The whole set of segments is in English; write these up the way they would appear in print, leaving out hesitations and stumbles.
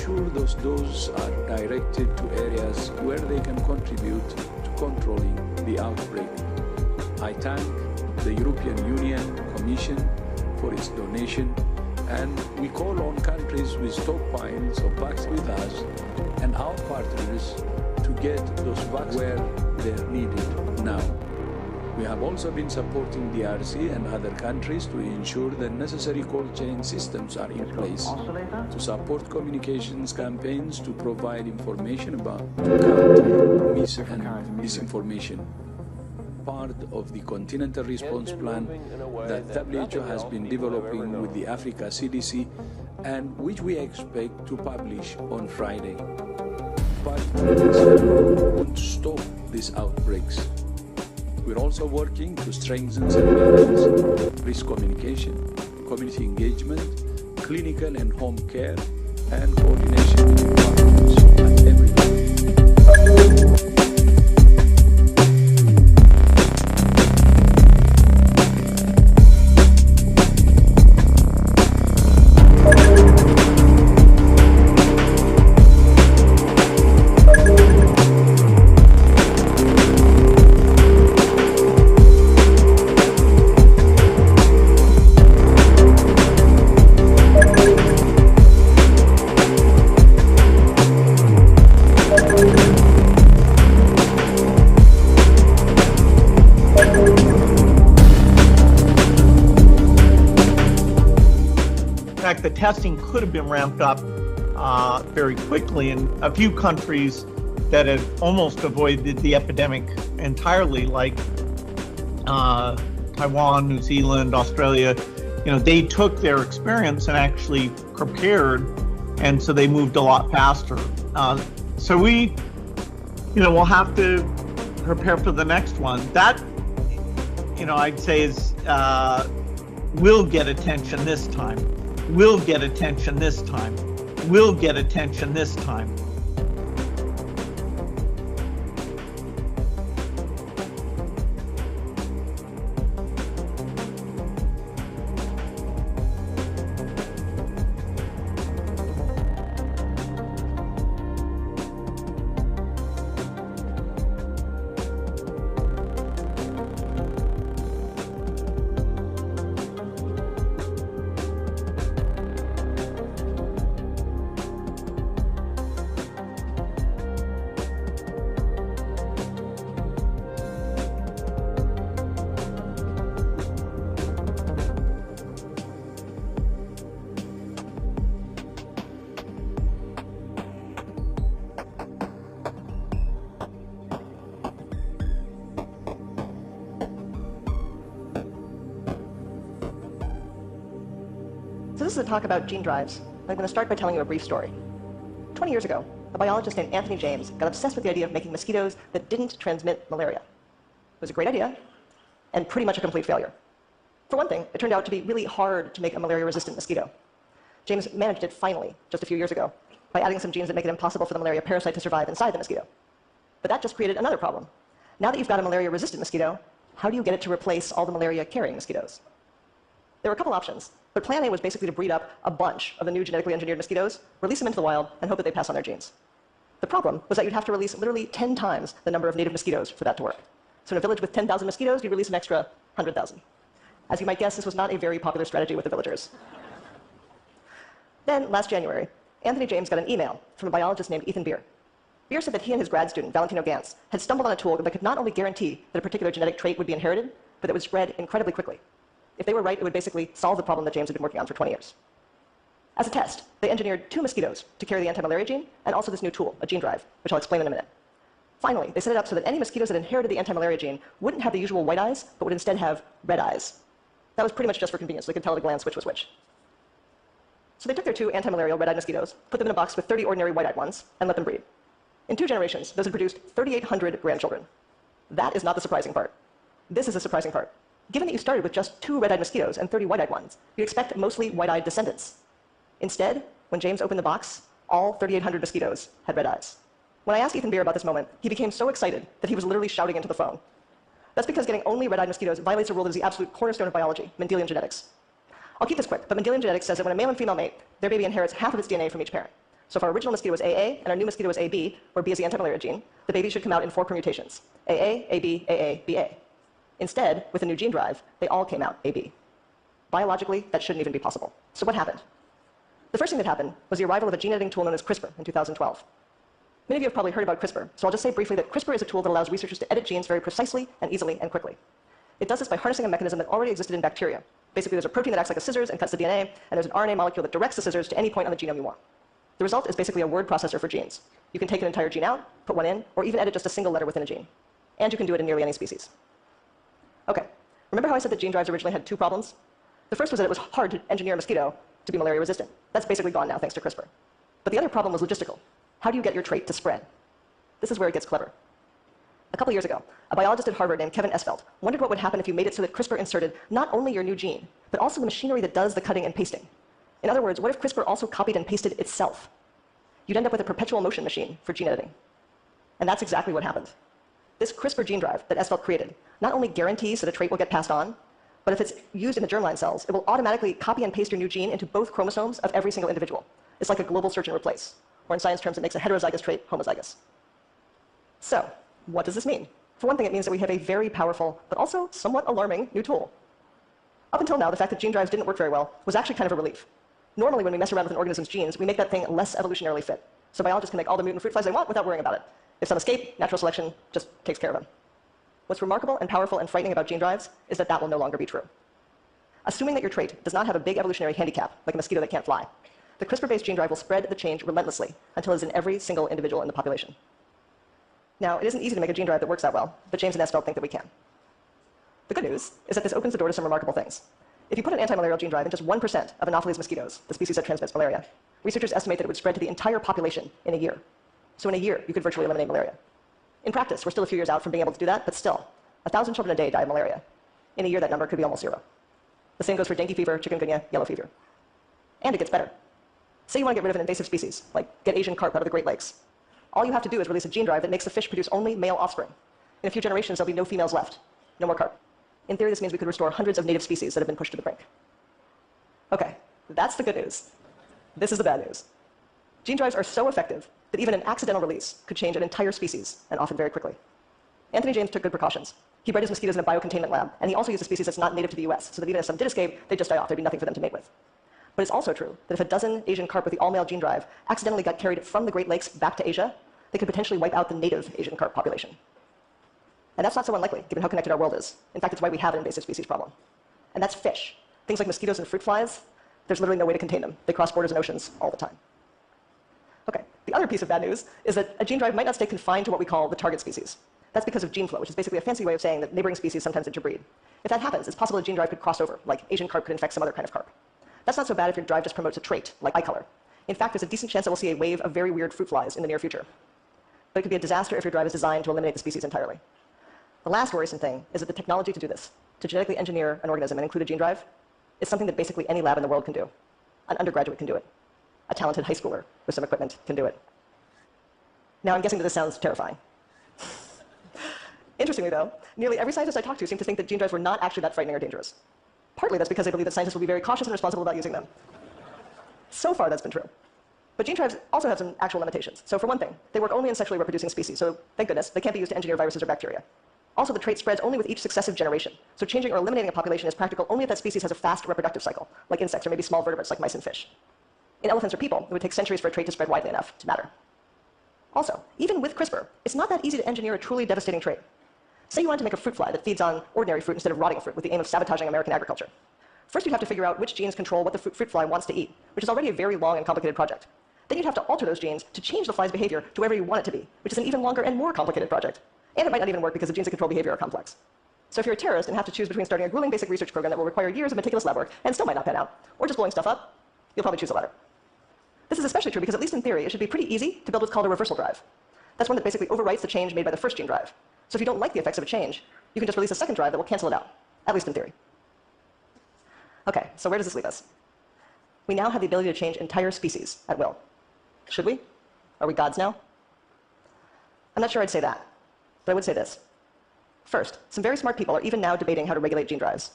ensure those doses are directed to areas where they can contribute to controlling the outbreak. I thank the European Union Commission for its donation, and we call on countries with stockpiles of vaccines with us and our partners to get those vaccines where they're needed now. We have also been supporting DRC and other countries to ensure the necessary cold chain systems are in place to support communications campaigns to provide information about counter mis and disinformation. Part of the continental response plan that WHO has been developing with the Africa CDC and which we expect to publish on Friday. But won't stop these outbreaks. We're also working to strengthen surveillance, risk communication, community engagement, clinical and home care, and coordination with partners at every level. The testing could have been ramped up very quickly, and a few countries that had almost avoided the epidemic entirely, like Taiwan, New Zealand, Australia, they took their experience and actually prepared, and so they moved a lot faster. So we, we'll have to prepare for the next one. That, I'd say is will get attention this time. Will get attention this time. Will get attention this time. So this is a talk about gene drives. I'm going to start by telling you a brief story. 20 years ago, a biologist named Anthony James got obsessed with the idea of making mosquitoes that didn't transmit malaria. It was a great idea, and pretty much a complete failure. For one thing, it turned out to be really hard to make a malaria-resistant mosquito. James managed it finally, just a few years ago, by adding some genes that make it impossible for the malaria parasite to survive inside the mosquito. But that just created another problem. Now that you've got a malaria-resistant mosquito, how do you get it to replace all the malaria-carrying mosquitoes? There were a couple options, but plan A was basically to breed up a bunch of the new genetically engineered mosquitoes, release them into the wild, and hope that they pass on their genes. The problem was that you'd have to release literally 10 times the number of native mosquitoes for that to work. So in a village with 10,000 mosquitoes, you'd release an extra 100,000. As you might guess, this was not a very popular strategy with the villagers. Then, last January, Anthony James got an email from a biologist named Ethan Beer. Beer said that he and his grad student, Valentino Gantz, had stumbled on a tool that could not only guarantee that a particular genetic trait would be inherited, but that would spread incredibly quickly. If they were right, it would basically solve the problem that James had been working on for 20 years. As a test, they engineered 2 mosquitoes to carry the anti-malaria gene, and also this new tool, a gene drive, which I'll explain in a minute. Finally, they set it up so that any mosquitoes that inherited the anti-malaria gene wouldn't have the usual white eyes, but would instead have red eyes. That was pretty much just for convenience, so they could tell at a glance which was which. So they took their 2 anti-malarial red-eyed mosquitoes, put them in a box with 30 ordinary white-eyed ones, and let them breed. In 2 generations, those had produced 3,800 grandchildren. That is not the surprising part. This is the surprising part. Given that you started with just 2 red-eyed mosquitoes and 30 white-eyed ones, you'd expect mostly white-eyed descendants. Instead, when James opened the box, all 3,800 mosquitoes had red eyes. When I asked Ethan Beer about this moment, he became so excited that he was literally shouting into the phone. That's because getting only red-eyed mosquitoes violates a rule that is the absolute cornerstone of biology, Mendelian genetics. I'll keep this quick, but Mendelian genetics says that when a male and female mate, their baby inherits half of its DNA from each parent. So if our original mosquito was AA and our new mosquito was AB, where B is the anti-malaria gene, the baby should come out in 4 permutations: AA, AB, AA, BA. Instead, with a new gene drive, they all came out AB. Biologically, that shouldn't even be possible. So what happened? The first thing that happened was the arrival of a gene editing tool known as CRISPR in 2012. Many of you have probably heard about CRISPR, so I'll just say briefly that CRISPR is a tool that allows researchers to edit genes very precisely and easily and quickly. It does this by harnessing a mechanism that already existed in bacteria. Basically, there's a protein that acts like a scissors and cuts the DNA, and there's an RNA molecule that directs the scissors to any point on the genome you want. The result is basically a word processor for genes. You can take an entire gene out, put one in, or even edit just a single letter within a gene. And you can do it in nearly any species. Okay, remember how I said that gene drives originally had 2 problems? The first was that it was hard to engineer a mosquito to be malaria resistant. That's basically gone now thanks to CRISPR. But the other problem was logistical. How do you get your trait to spread? This is where it gets clever. A couple years ago, a biologist at Harvard named Kevin Esvelt wondered what would happen if you made it so that CRISPR inserted not only your new gene, but also the machinery that does the cutting and pasting. In other words, what if CRISPR also copied and pasted itself? You'd end up with a perpetual motion machine for gene editing. And that's exactly what happened. This CRISPR gene drive that Esvelt created not only guarantees that a trait will get passed on, but if it's used in the germline cells, it will automatically copy and paste your new gene into both chromosomes of every single individual. It's like a global search and replace, or in science terms, it makes a heterozygous trait homozygous. So, what does this mean? For one thing, it means that we have a very powerful, but also somewhat alarming new tool. Up until now, the fact that gene drives didn't work very well was actually kind of a relief. Normally, when we mess around with an organism's genes, we make that thing less evolutionarily fit. So biologists can make all the mutant fruit flies they want without worrying about it. If some escape, natural selection just takes care of them. What's remarkable and powerful and frightening about gene drives is that that will no longer be true. Assuming that your trait does not have a big evolutionary handicap, like a mosquito that can't fly, the CRISPR-based gene drive will spread the change relentlessly until it is in every single individual in the population. Now, it isn't easy to make a gene drive that works that well, but James and Esvelt think that we can. The good news is that this opens the door to some remarkable things. If you put an anti-malarial gene drive in just 1% of Anopheles mosquitoes, the species that transmits malaria, researchers estimate that it would spread to the entire population in a year. So in a year, you could virtually eliminate malaria. In practice, we're still a few years out from being able to do that, but still, 1,000 children a day die of malaria. In a year, that number could be almost 0. The same goes for dengue fever, chikungunya, yellow fever. And it gets better. Say you want to get rid of an invasive species, like get Asian carp out of the Great Lakes. All you have to do is release a gene drive that makes the fish produce only male offspring. In a few generations, there'll be no females left. No more carp. In theory, this means we could restore hundreds of native species that have been pushed to the brink. Okay, that's the good news. This is the bad news. Gene drives are so effective that even an accidental release could change an entire species, and often very quickly. Anthony James took good precautions. He bred his mosquitoes in a biocontainment lab, and he also used a species that's not native to the US, so that even if some did escape, they'd just die off. There'd be nothing for them to mate with. But it's also true that if a dozen Asian carp with the all-male gene drive accidentally got carried from the Great Lakes back to Asia, they could potentially wipe out the native Asian carp population. And that's not so unlikely, given how connected our world is. In fact, it's why we have an invasive species problem. And that's fish. Things like mosquitoes and fruit flies, there's literally no way to contain them. They cross borders and oceans all the time. Okay, the other piece of bad news is that a gene drive might not stay confined to what we call the target species. That's because of gene flow, which is basically a fancy way of saying that neighboring species sometimes interbreed. If that happens, it's possible a gene drive could cross over, like Asian carp could infect some other kind of carp. That's not so bad if your drive just promotes a trait, like eye color. In fact, there's a decent chance that we'll see a wave of very weird fruit flies in the near future. But it could be a disaster if your drive is designed to eliminate the species entirely. The last worrisome thing is that the technology to do this, to genetically engineer an organism and include a gene drive, is something that basically any lab in the world can do. An undergraduate can do it. A talented high schooler with some equipment can do it. Now, I'm guessing that this sounds terrifying. Interestingly, though, nearly every scientist I talked to seemed to think that gene drives were not actually that frightening or dangerous. Partly that's because they believe that scientists will be very cautious and responsible about using them. So far, that's been true. But gene drives also have some actual limitations. So for one thing, they work only in sexually reproducing species, so thank goodness, they can't be used to engineer viruses or bacteria. Also, the trait spreads only with each successive generation, so changing or eliminating a population is practical only if that species has a fast reproductive cycle, like insects or maybe small vertebrates like mice and fish. In elephants or people, it would take centuries for a trait to spread widely enough to matter. Also, even with CRISPR, it's not that easy to engineer a truly devastating trait. Say you wanted to make a fruit fly that feeds on ordinary fruit instead of rotting fruit with the aim of sabotaging American agriculture. First, you'd have to figure out which genes control what the fruit fly wants to eat, which is already a very long and complicated project. Then you'd have to alter those genes to change the fly's behavior to wherever you want it to be, which is an even longer and more complicated project. And it might not even work because the genes that control behavior are complex. So if you're a terrorist and have to choose between starting a grueling basic research program that will require years of meticulous lab work and still might not pan out, or just blowing stuff up, you'll probably choose the latter. This is especially true because, at least in theory, it should be pretty easy to build what's called a reversal drive. That's one that basically overwrites the change made by the first gene drive. So if you don't like the effects of a change, you can just release a second drive that will cancel it out, at least in theory. Okay, so where does this leave us? We now have the ability to change entire species at will. Should we? Are we gods now? I'm not sure I'd say that, but I would say this. First, some very smart people are even now debating how to regulate gene drives.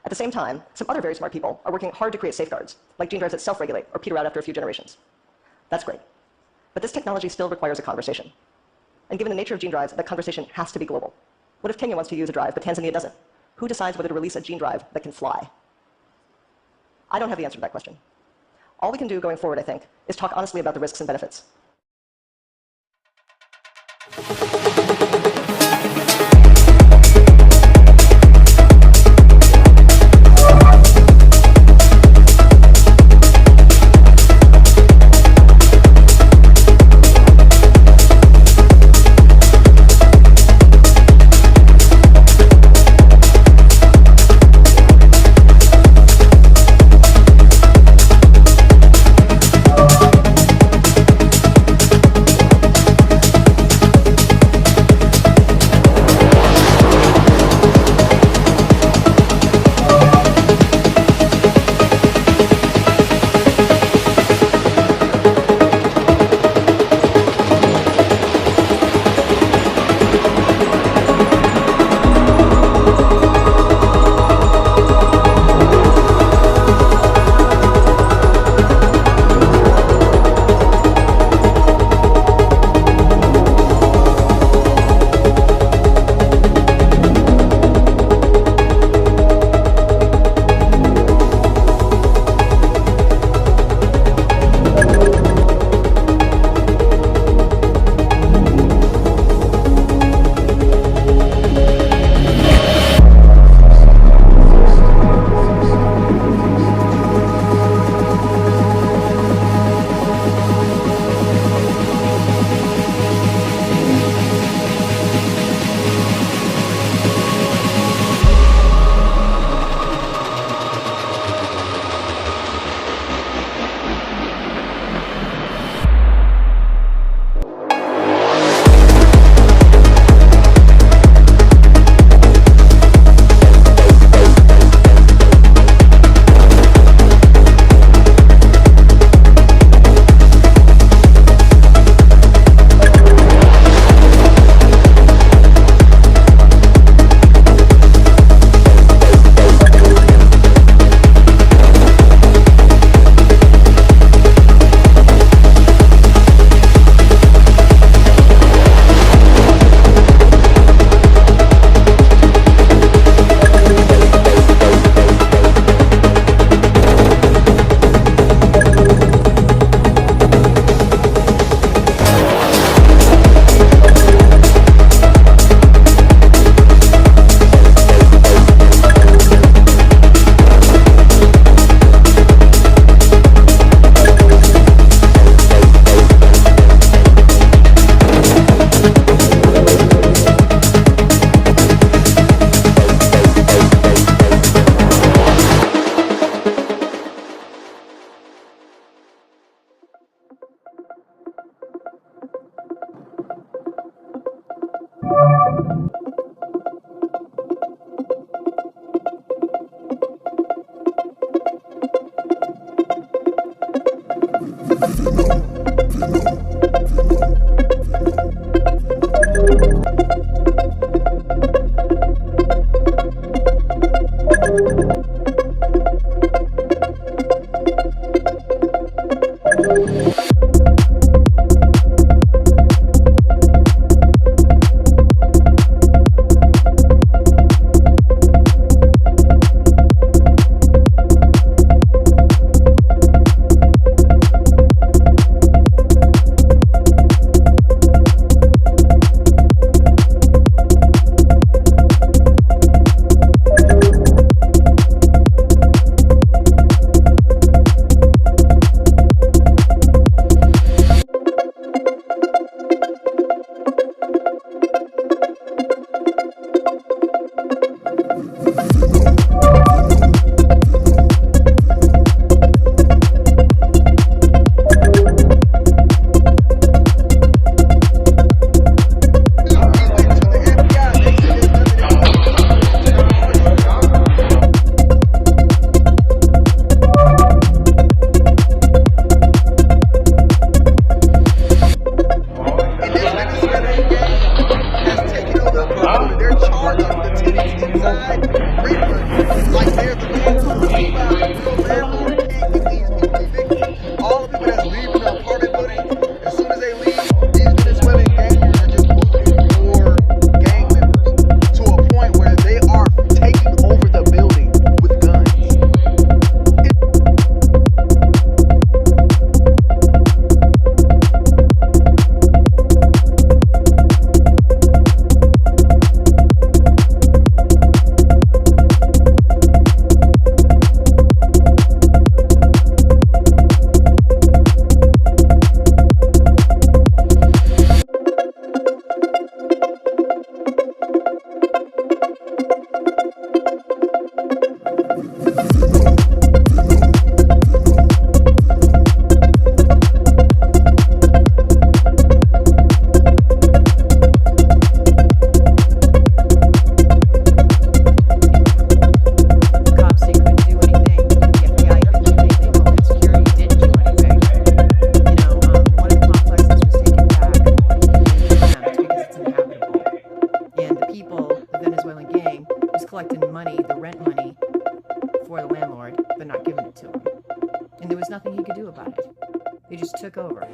At the same time, some other very smart people are working hard to create safeguards, like gene drives that self-regulate or peter out after a few generations. That's great. But this technology still requires a conversation. And given the nature of gene drives, that conversation has to be global. What if Kenya wants to use a drive, but Tanzania doesn't? Who decides whether to release a gene drive that can fly? I don't have the answer to that question. All we can do going forward, I think, is talk honestly about the risks and benefits. collecting money, the rent money, for the landlord, but not giving it to him. And there was nothing he could do about it. They just took over.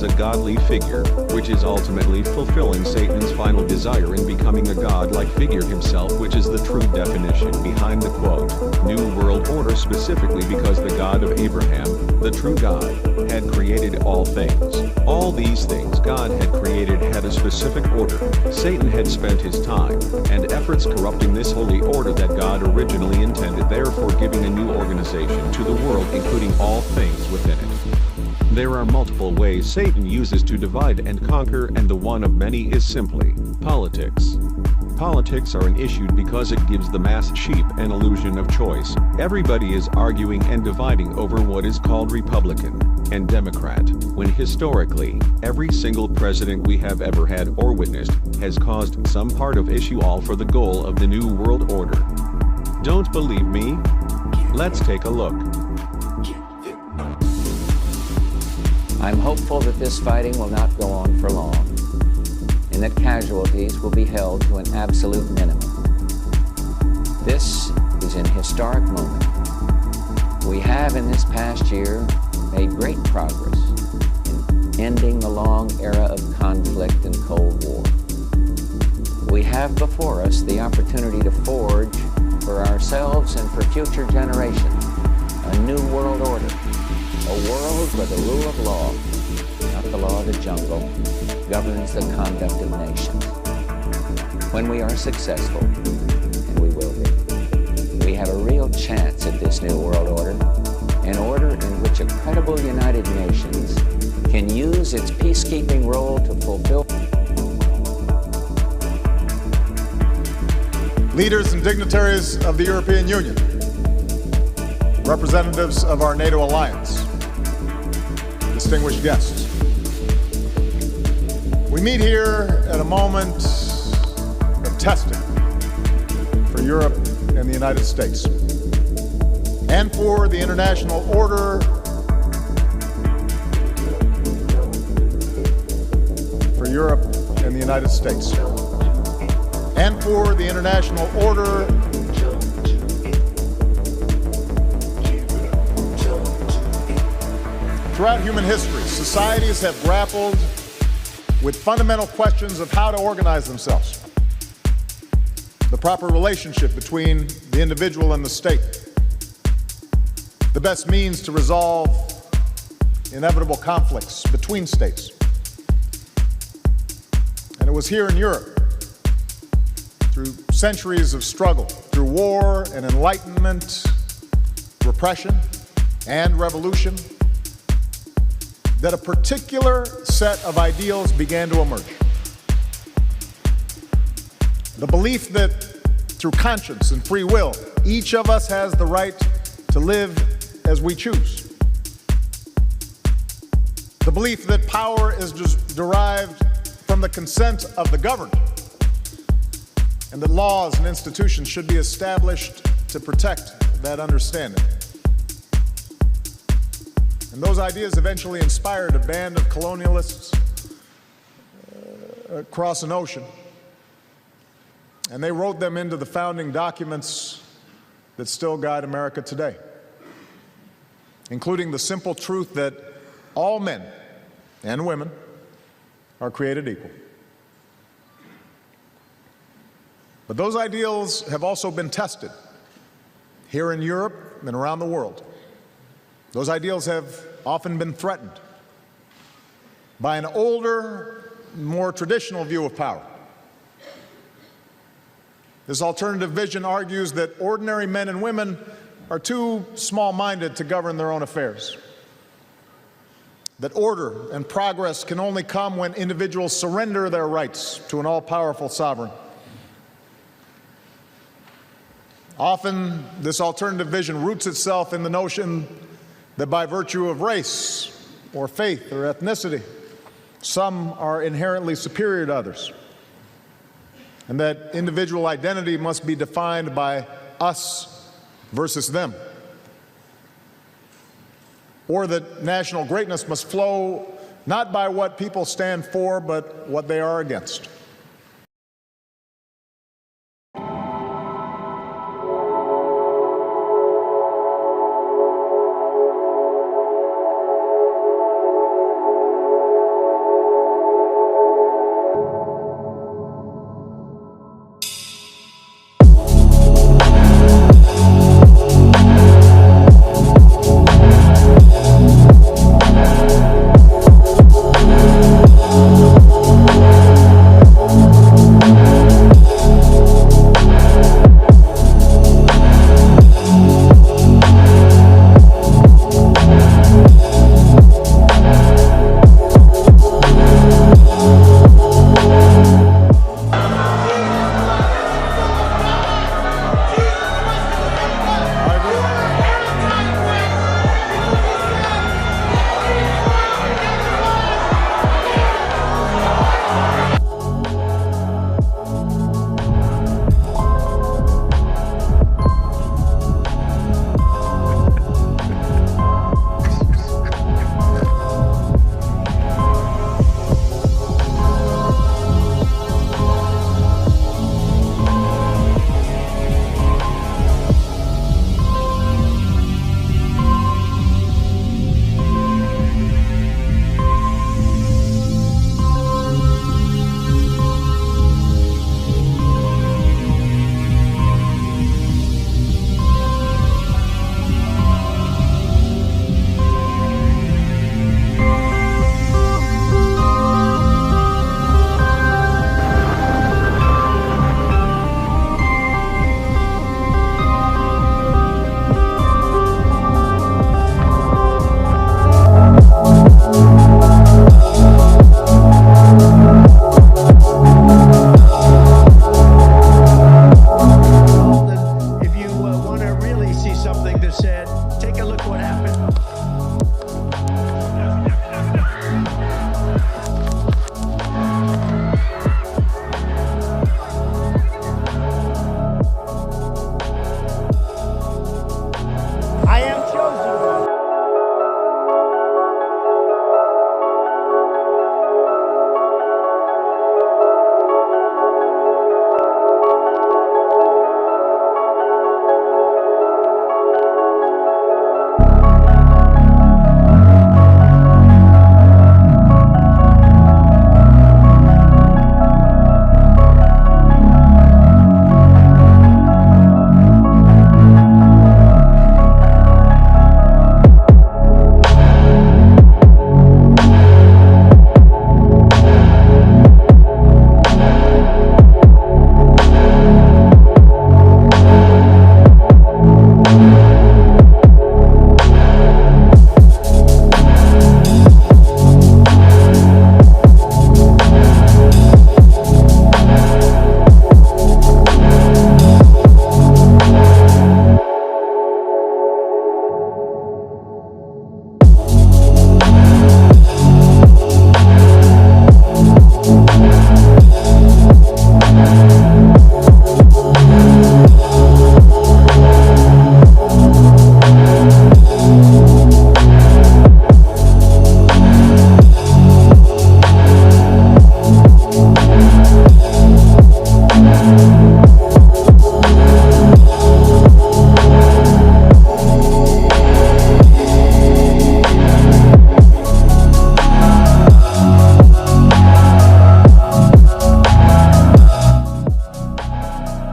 as a godly figure, which is ultimately fulfilling Satan's final desire in becoming a godlike figure himself, which is the true definition behind the quote, New World Order, specifically because the God of Abraham, the true God, had created all things. All these things God had created had a specific order. Satan had spent his time and efforts corrupting this holy order that God originally intended, therefore giving a new organization to the world, including all things within it. There are multiple ways Satan uses to divide and conquer, and the one of many is simply politics. Politics are an issue because it gives the mass sheep an illusion of choice. Everybody is arguing and dividing over what is called Republican and Democrat, when historically, every single president we have ever had or witnessed has caused some part of issue, all for the goal of the New World Order. Don't believe me? Let's take a look. I'm hopeful that this fighting will not go on for long, and that casualties will be held to an absolute minimum. This is an historic moment. We have in this past year made great progress in ending the long era of conflict and Cold War. We have before us the opportunity to forge for ourselves and for future generations a new world order, a world where the rule of law, not the law of the jungle, governs the conduct of nations. When we are successful, and we will be, we have a real chance at this new world order, an order in which a credible United Nations can use its peacekeeping role to fulfill. Leaders and dignitaries of the European Union, representatives of our NATO alliance, distinguished guests. We meet here at a moment of testing for Europe and the United States, and for the international order, for Europe and the United States, and for the international order throughout human history. Societies have grappled with fundamental questions of how to organize themselves, the proper relationship between the individual and the state, the best means to resolve inevitable conflicts between states. And it was here in Europe, through centuries of struggle, through war and enlightenment, repression and revolution, that a particular set of ideals began to emerge. The belief that through conscience and free will, each of us has the right to live as we choose. The belief that power is derived from the consent of the governed, and that laws and institutions should be established to protect that understanding. And those ideas eventually inspired a band of colonialists across an ocean, and they wrote them into the founding documents that still guide America today, including the simple truth that all men and women are created equal. But those ideals have also been tested here in Europe and around the world. Those ideals have often been threatened by an older, more traditional view of power. This alternative vision argues that ordinary men and women are too small-minded to govern their own affairs, that order and progress can only come when individuals surrender their rights to an all-powerful sovereign. Often, this alternative vision roots itself in the notion that by virtue of race or faith or ethnicity, some are inherently superior to others, and that individual identity must be defined by us versus them, or that national greatness must flow not by what people stand for, but what they are against.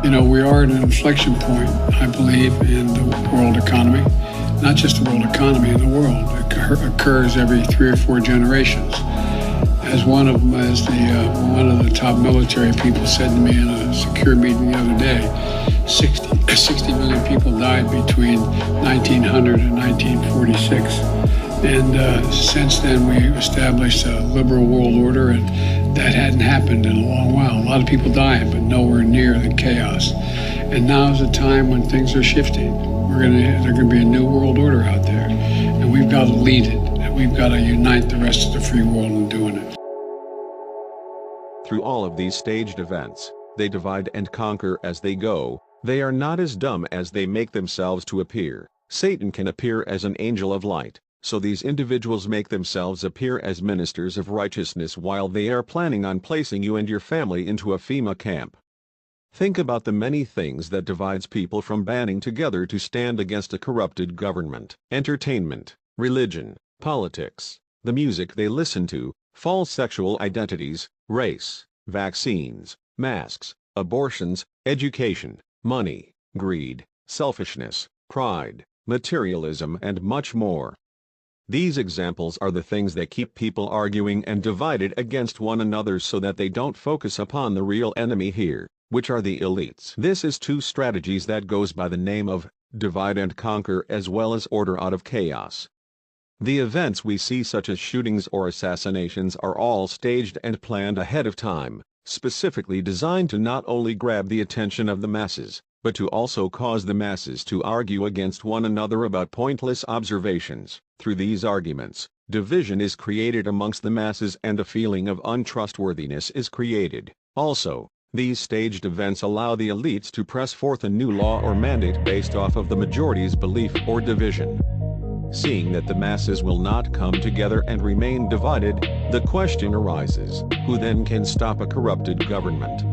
You know, we are at an inflection point, I believe, in the world economy. Not just the world economy, in the world. It occurs every 3 or 4 generations. As one of the top military people said to me in a secure meeting the other day, 60 million people died between 1900 and 1946. And since then, we established a liberal world order, and that hadn't happened in a long while. A lot of people dying, but nowhere near the chaos. And now is a time when things are shifting. There's going to be a new world order out there, and we've got to lead it, and we've got to unite the rest of the free world in doing it. Through all of these staged events, they divide and conquer as they go. They are not as dumb as they make themselves to appear. Satan can appear as an angel of light, so these individuals make themselves appear as ministers of righteousness while they are planning on placing you and your family into a FEMA camp. Think about the many things that divides people from banding together to stand against a corrupted government. Entertainment, religion, politics, the music they listen to, false sexual identities, race, vaccines, masks, abortions, education, money, greed, selfishness, pride, materialism, and much more. These examples are the things that keep people arguing and divided against one another so that they don't focus upon the real enemy here, which are the elites. This is 2 strategies that goes by the name of divide and conquer as well as order out of chaos. The events we see, such as shootings or assassinations, are all staged and planned ahead of time, specifically designed to not only grab the attention of the masses, but to also cause the masses to argue against one another about pointless observations. Through these arguments, division is created amongst the masses and a feeling of untrustworthiness is created. Also, these staged events allow the elites to press forth a new law or mandate based off of the majority's belief or division. Seeing that the masses will not come together and remain divided, the question arises, who then can stop a corrupted government?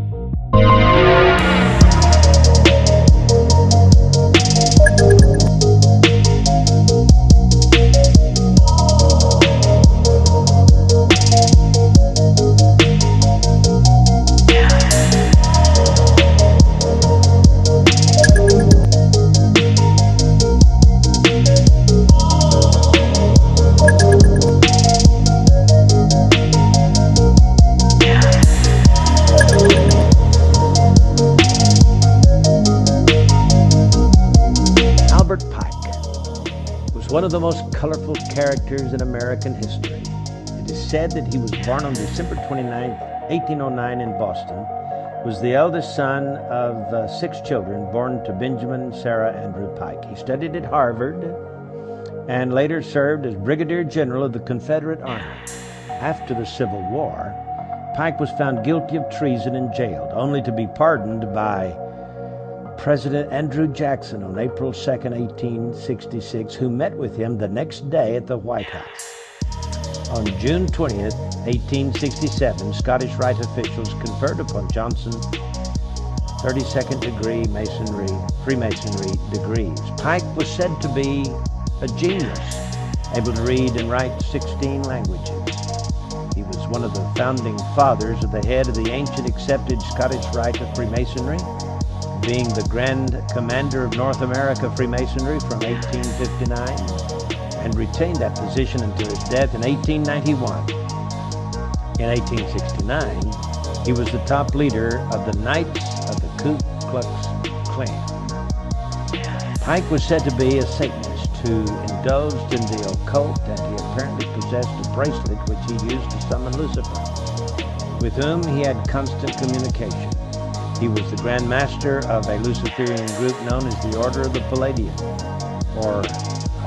One of the most colorful characters in American history. It is said that he was born on December 29, 1809 in Boston, was the eldest son of 6 children born to Benjamin and Sarah Andrew Pike. He studied at Harvard and later served as Brigadier General of the Confederate Army. After the Civil War, Pike was found guilty of treason and jailed, only to be pardoned by President Andrew Jackson on April 2, 1866, who met with him the next day at the White House. On June 20, 1867, Scottish Rite officials conferred upon Johnson 32nd degree Freemasonry degrees. Pike was said to be a genius, able to read and write 16 languages. He was one of the founding fathers of the head of the ancient accepted Scottish Rite of Freemasonry, being the Grand Commander of North America Freemasonry from 1859, and retained that position until his death in 1891. In 1869, he was the top leader of the Knights of the Ku Klux Klan. Pike was said to be a Satanist who indulged in the occult, and he apparently possessed a bracelet which he used to summon Lucifer, with whom he had constant communication. He was the Grand Master of a Luciferian group known as the Order of the Palladium, or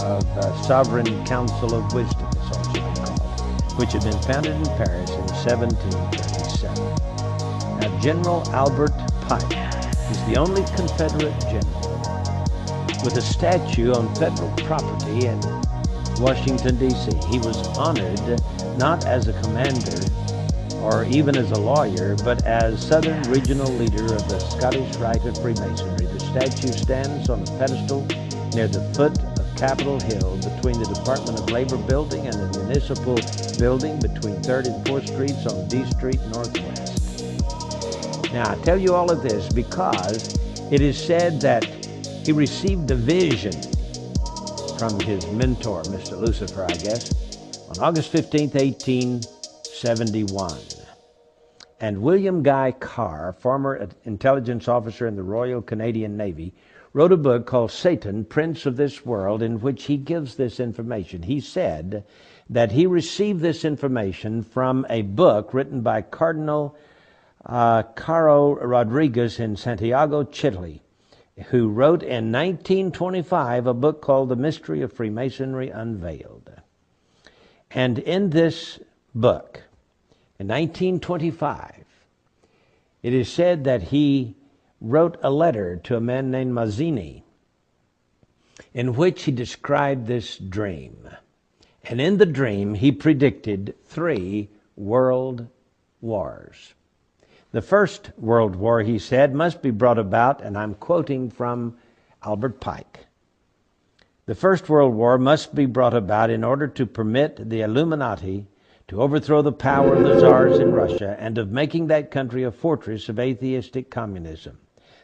of Sovereign Council of Wisdom, it's also been called, which had been founded in Paris in 1737. Now, General Albert Pike is the only Confederate general with a statue on federal property in Washington, D.C. He was honored not as a commander or even as a lawyer, but as Southern Regional Leader of the Scottish Rite of Freemasonry. The statue stands on a pedestal near the foot of Capitol Hill between the Department of Labor building and the Municipal building between 3rd and 4th Streets on D Street Northwest. Now, I tell you all of this because it is said that he received a vision from his mentor, Mr. Lucifer, I guess, on August 15th, 1871. And William Guy Carr, former intelligence officer in the Royal Canadian Navy, wrote a book called Satan, Prince of this World, in which he gives this information. He said that he received this information from a book written by Cardinal Caro Rodriguez in Santiago, Chile, who wrote in 1925 a book called The Mystery of Freemasonry Unveiled. And in this book, in 1925, it is said that he wrote a letter to a man named Mazzini in which he described this dream. And in the dream, he predicted 3 world wars. The First World War, he said, must be brought about, and I'm quoting from Albert Pike. The First World War must be brought about in order to permit the Illuminati to overthrow the power of the czars in Russia and of making that country a fortress of atheistic communism.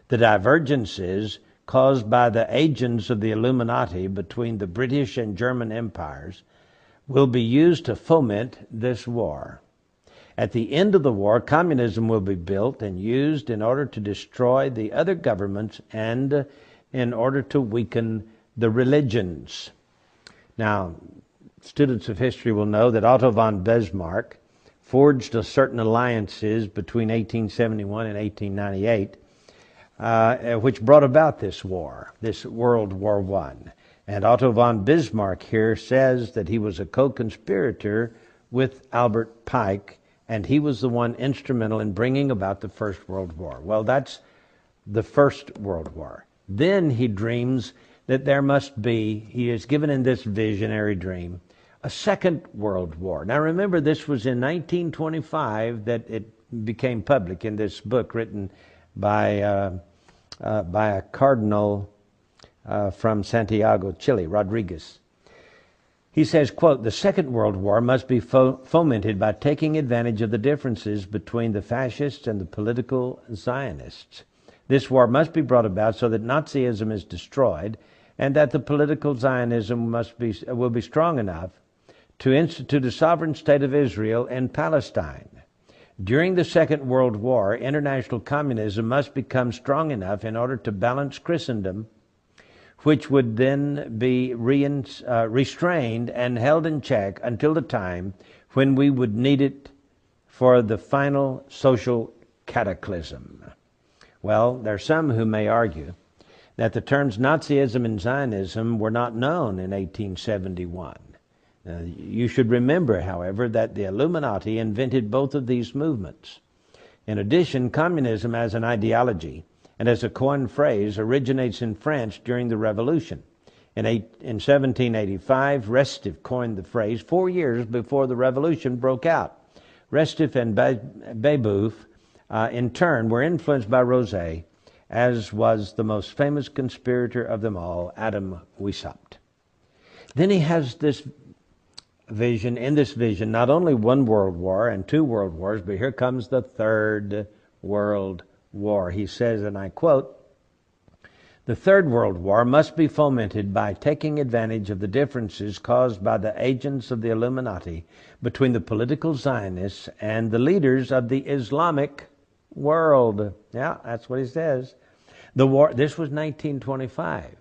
The divergences caused by the agents of the Illuminati between the British and German empires will be used to foment this war. At the end of the war, communism will be built and used in order to destroy the other governments and in order to weaken the religions. Now, students of history will know that Otto von Bismarck forged certain alliances between 1871 and 1898, which brought about this war, this World War I. And Otto von Bismarck here says that he was a co-conspirator with Albert Pike, and he was the one instrumental in bringing about the First World War. Well, that's the First World War. Then he dreams that there must be, he is given in this visionary dream, a Second World War. Now remember, this was in 1925 that it became public in this book written by a cardinal from Santiago, Chile, Rodriguez. He says, quote, "The Second World War must be fomented by taking advantage of the differences between the fascists and the political Zionists. This war must be brought about so that Nazism is destroyed and that the political Zionism will be strong enough to institute a sovereign state of Israel in Palestine. During the Second World War, international communism must become strong enough in order to balance Christendom, which would then be restrained and held in check until the time when we would need it for the final social cataclysm." Well, there are some who may argue that the terms Nazism and Zionism were not known in 1871. You should remember, however, that the Illuminati invented both of these movements. In addition, communism as an ideology and as a coined phrase originates in France during the Revolution. In 1785, Restif coined the phrase 4 years before the Revolution broke out. Restif and Babeuf, in turn, were influenced by Rosé, as was the most famous conspirator of them all, Adam Weishaupt. Then he has this vision, in this vision, not only one world war and 2 world wars, but here comes the Third World War. He says, and I quote, "The Third World War must be fomented by taking advantage of the differences caused by the agents of the Illuminati between the political Zionists and the leaders of the Islamic world." Yeah, that's what he says. The war, this was 1925.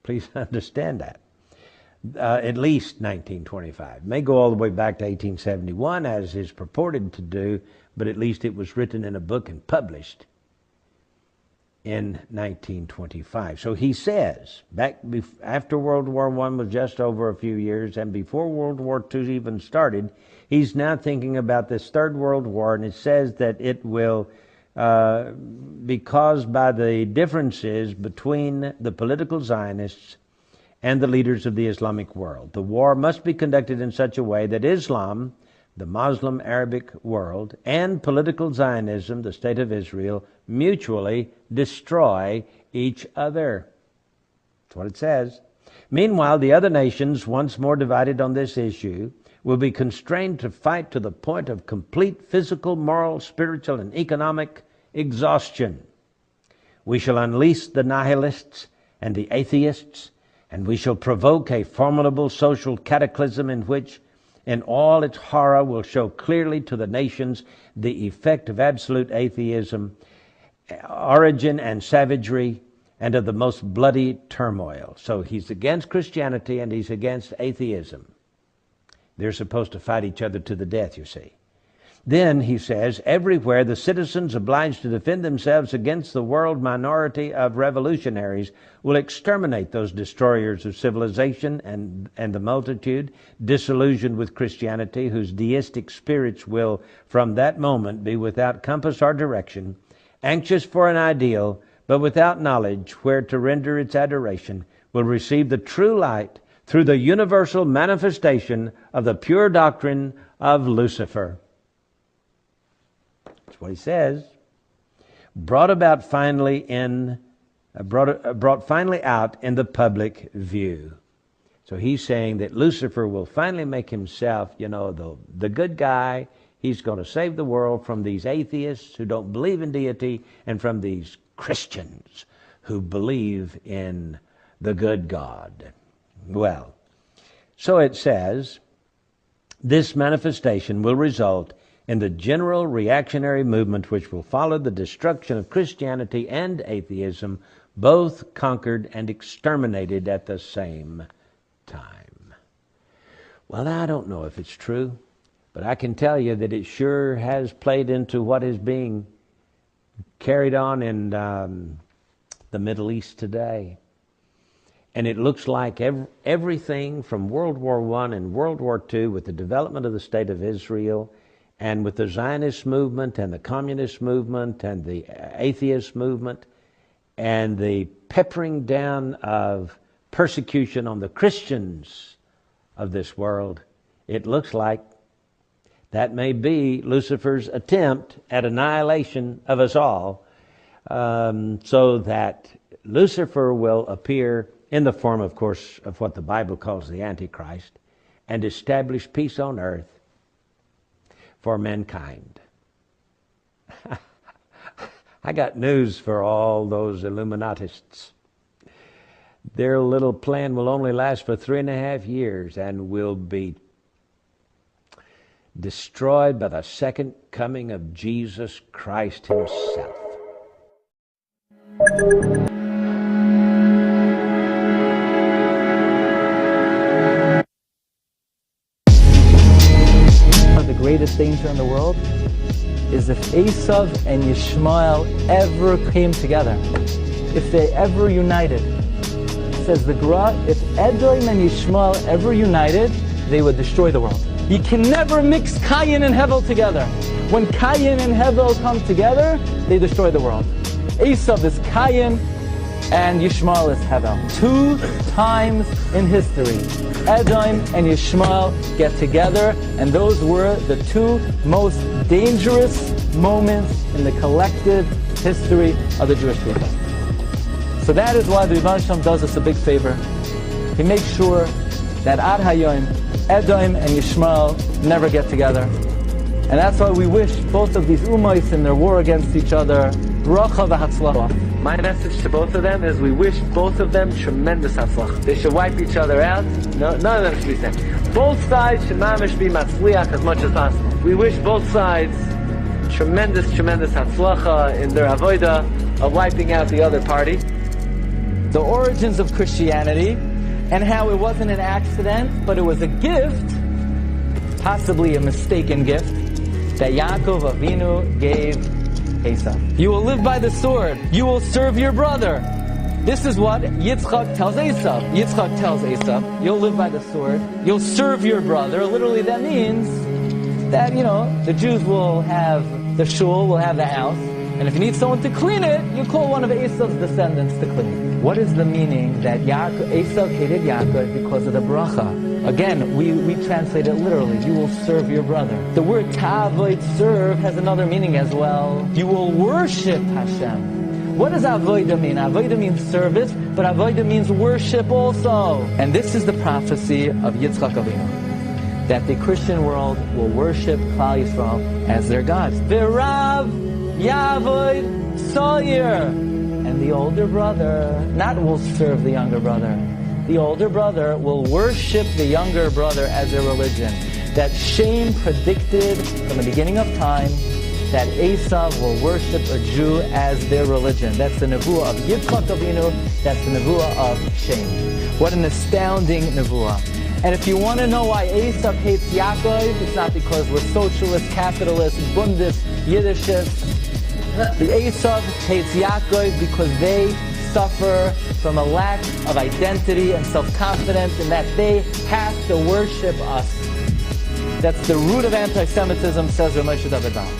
Please understand that. At least 1925. May go all the way back to 1871, as is purported to do, but at least it was written in a book and published in 1925. So he says, after World War I was just over a few years, and before World War II even started, he's now thinking about this Third World War, and it says that it will be caused by the differences between the political Zionists and the leaders of the Islamic world. The war must be conducted in such a way that Islam, the Muslim Arabic world, and political Zionism, the State of Israel, mutually destroy each other. That's what it says. Meanwhile, the other nations, once more divided on this issue, will be constrained to fight to the point of complete physical, moral, spiritual, and economic exhaustion. We shall unleash the nihilists and the atheists, and we shall provoke a formidable social cataclysm in which, in all its horror, will show clearly to the nations the effect of absolute atheism, origin and savagery, and of the most bloody turmoil. So he's against Christianity and he's against atheism. They're supposed to fight each other to the death, you see. Then, he says, everywhere the citizens obliged to defend themselves against the world minority of revolutionaries will exterminate those destroyers of civilization and the multitude, disillusioned with Christianity, whose deistic spirits will, from that moment, be without compass or direction, anxious for an ideal, but without knowledge where to render its adoration, will receive the true light through the universal manifestation of the pure doctrine of Lucifer. That's what he says. Brought finally out in the public view. So he's saying that Lucifer will finally make himself, the good guy. He's going to save the world from these atheists who don't believe in deity and from these Christians who believe in the good God. Well, so it says, this manifestation will result in the general reactionary movement which will follow the destruction of Christianity and atheism, both conquered and exterminated at the same time. Well, I don't know if it's true, but I can tell you that it sure has played into what is being carried on in the Middle East today. And it looks like everything from World War I and World War II, with the development of the State of Israel, and with the Zionist movement and the Communist movement and the atheist movement, and the peppering down of persecution on the Christians of this world, it looks like that may be Lucifer's attempt at annihilation of us all, so that Lucifer will appear in the form, of course, of what the Bible calls the Antichrist, and establish peace on earth for mankind. I got news for all those Illuminatists. Their little plan will only last for 3.5 years and will be destroyed by the second coming of Jesus Christ himself. The greatest danger in the world is if Esav and Yishmael ever came together, if they ever united. Says the Gra, if Edom and Yishmael ever united, they would destroy the world. You can never mix Cain and Hevel together. When Cain and Hevel come together, they destroy the world. Esav is Cain and Yishmael is Hevel. 2 times in history, Edom and Yishmael get together, and those were the 2 most dangerous moments in the collective history of the Jewish people. So that is why the Rebbe Shalom does us a big favor. He makes sure that Ad Hayom, Edom and Yishmael never get together. And that's why we wish both of these ummahs in their war against each other, bracha v'hatzlacha. My message to both of them is we wish both of them tremendous hatzlacha. They should wipe each other out. No, none of them should be same. Both sides should mamish be matzliach as much as possible. We wish both sides tremendous hatzlacha in their avodah of wiping out the other party. The origins of Christianity and how it wasn't an accident, but it was a gift, possibly a mistaken gift, that Yaakov Avinu gave Esav. You will live by the sword. You will serve your brother. This is what Yitzchak tells Esav. Yitzchak tells Esav, you'll live by the sword. You'll serve your brother. Literally, that means that, the Jews will have the shul, will have the house. And if you need someone to clean it, you call one of Esav's descendants to clean it. What is the meaning that Esav hated Yaakov because of the bracha? Again, we translate it literally. You will serve your brother. The word ta'avoid, serve, has another meaning as well. You will worship Hashem. What does avoida mean? Avoida means service, but avoida means worship also. And this is the prophecy of Yitzchak Avinu, that the Christian world will worship Klal Yisrael as their gods. V'rav Yavoid Sawyer. And the older brother not will serve the younger brother. The older brother will worship the younger brother as their religion. That Shem predicted from the beginning of time that Esav will worship a Jew as their religion. That's the nevuah of Yitzchak Avinu. That's the nevuah of Shem. What an astounding nevuah. And if you want to know why Esav hates Yaakov, it's not because we're socialists, capitalists, Bundists, Yiddishists. The Esav hates Yaakov because they suffer from a lack of identity and self-confidence, and that they have to worship us. That's the root of anti-Semitism, says Moshe David Baum.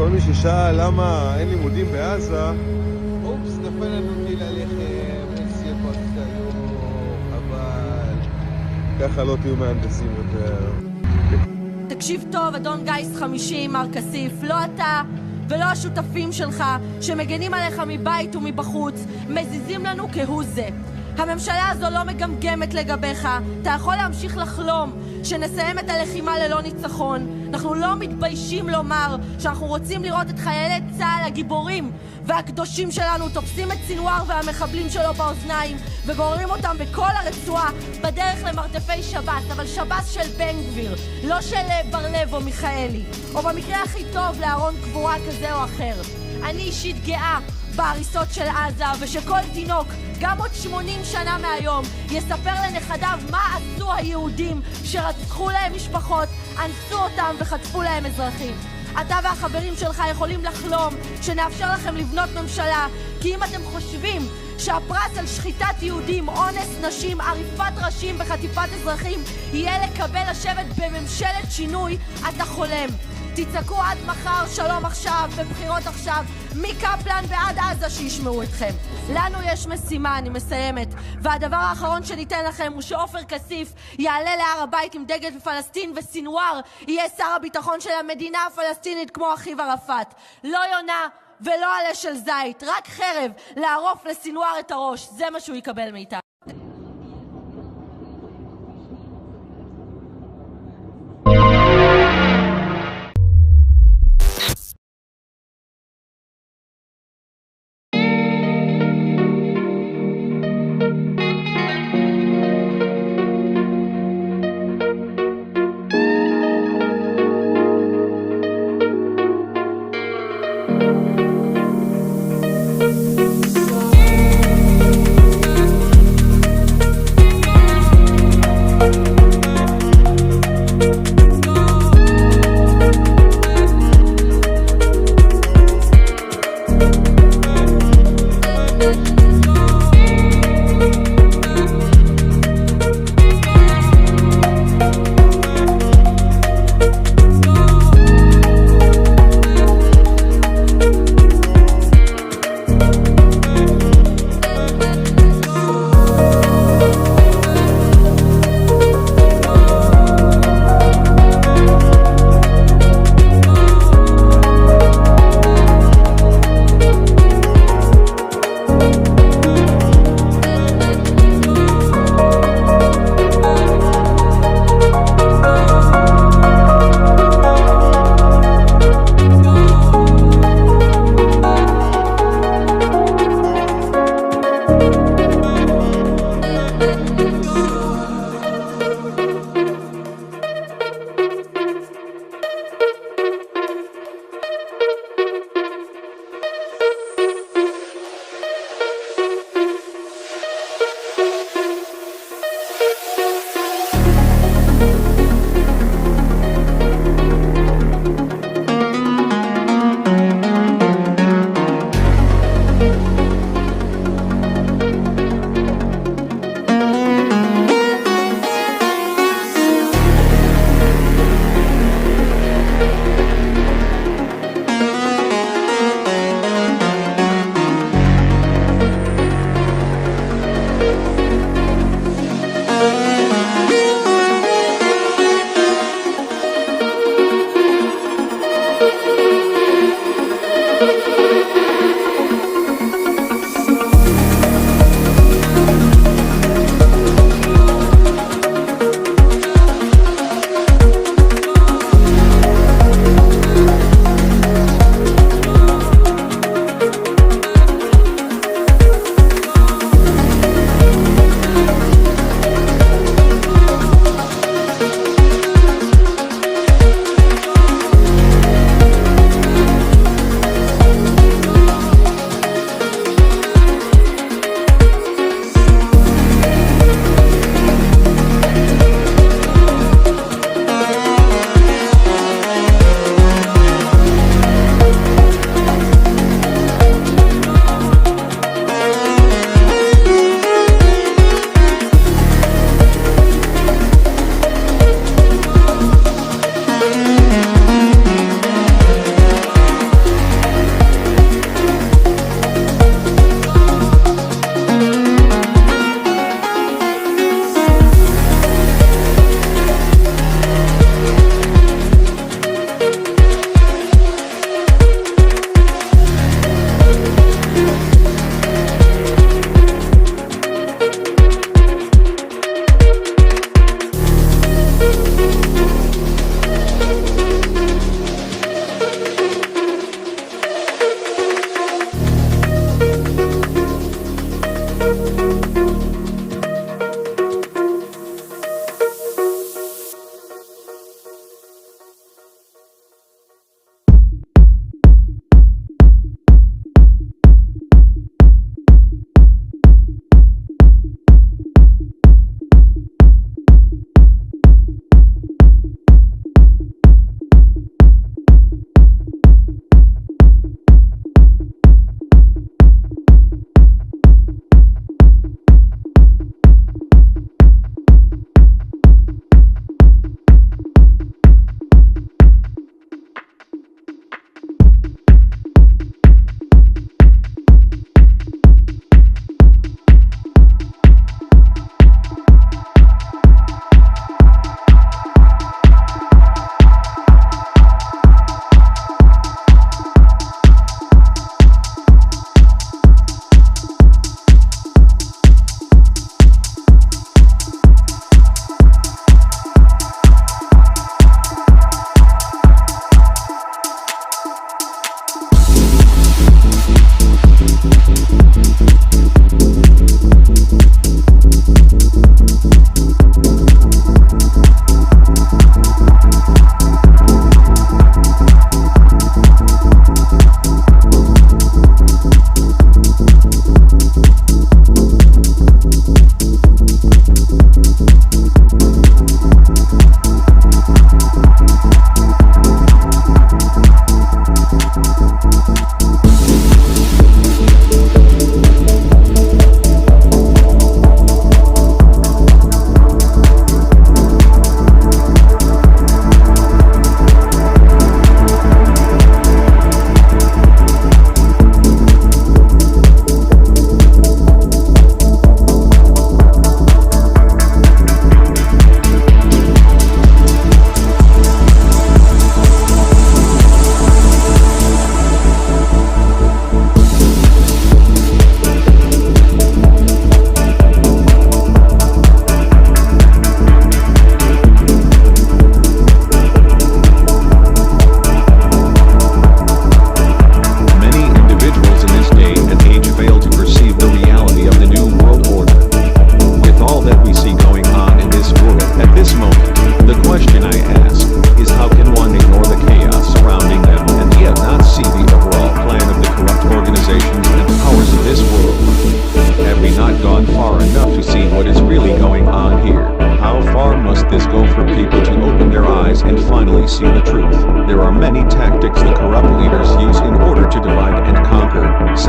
כל מי ששאל למה אין לימודים בעזה, אופס, נפל לנו טיל עליכם, איזה בקטנות, אבל ככה לא תהיו מהנדסים יותר. תקשיב טוב, אדון גייס 50, מר כסיף, לא אתה ולא השותפים שלך שמגנים עליך מבית ומבחוץ, מזיזים לנו כהוא זה. הממשלה הזו לא מגמגמת לגביך, אתה יכול להמשיך לחלום שנסיים את הלחימה ללא ניצחון. אנחנו לא מתביישים לומר שאנחנו רוצים לראות את חיילי צה"ל הגיבורים והקדושים שלנו תופסים את סינואר והמחבלים שלו באוזניים וגוררים אותם בכל הרצועה בדרך למרתפי שב"ס, אבל שב"ס של בן גביר, לא של ברלב או מיכאלי, או במקרה הכי טוב לארון קבורה כזה או אחר. אני אישית גאה בהריסות של עזה, ושכל תינוק, גם עוד 80 שנה מהיום, יספר לנכדיו מה עשו היהודים שרצחו להם משפחות, אנסו אותם וחטפו להם אזרחים. אתה והחברים שלך יכולים לחלום שנאפשר לכם לבנות ממשלה, כי אם אתם חושבים שהפרס על שחיטת יהודים, אונס נשים, עריפת ראשים וחטיפת אזרחים יהיה לקבל לשבת בממשלת שינוי, אתה חולם. תצעקו עד מחר שלום עכשיו ובחירות עכשיו, מקפלן ועד עזה שישמעו אתכם. לנו יש משימה, אני מסיימת, והדבר האחרון שניתן לכם הוא שעופר כסיף יעלה להר הבית עם דגל פלסטין וסינואר יהיה שר הביטחון של המדינה הפלסטינית כמו אחיו ערפאת. לא יונה ולא עלה של זית, רק חרב לערוף לסינואר את הראש, זה מה שהוא יקבל מאיתנו.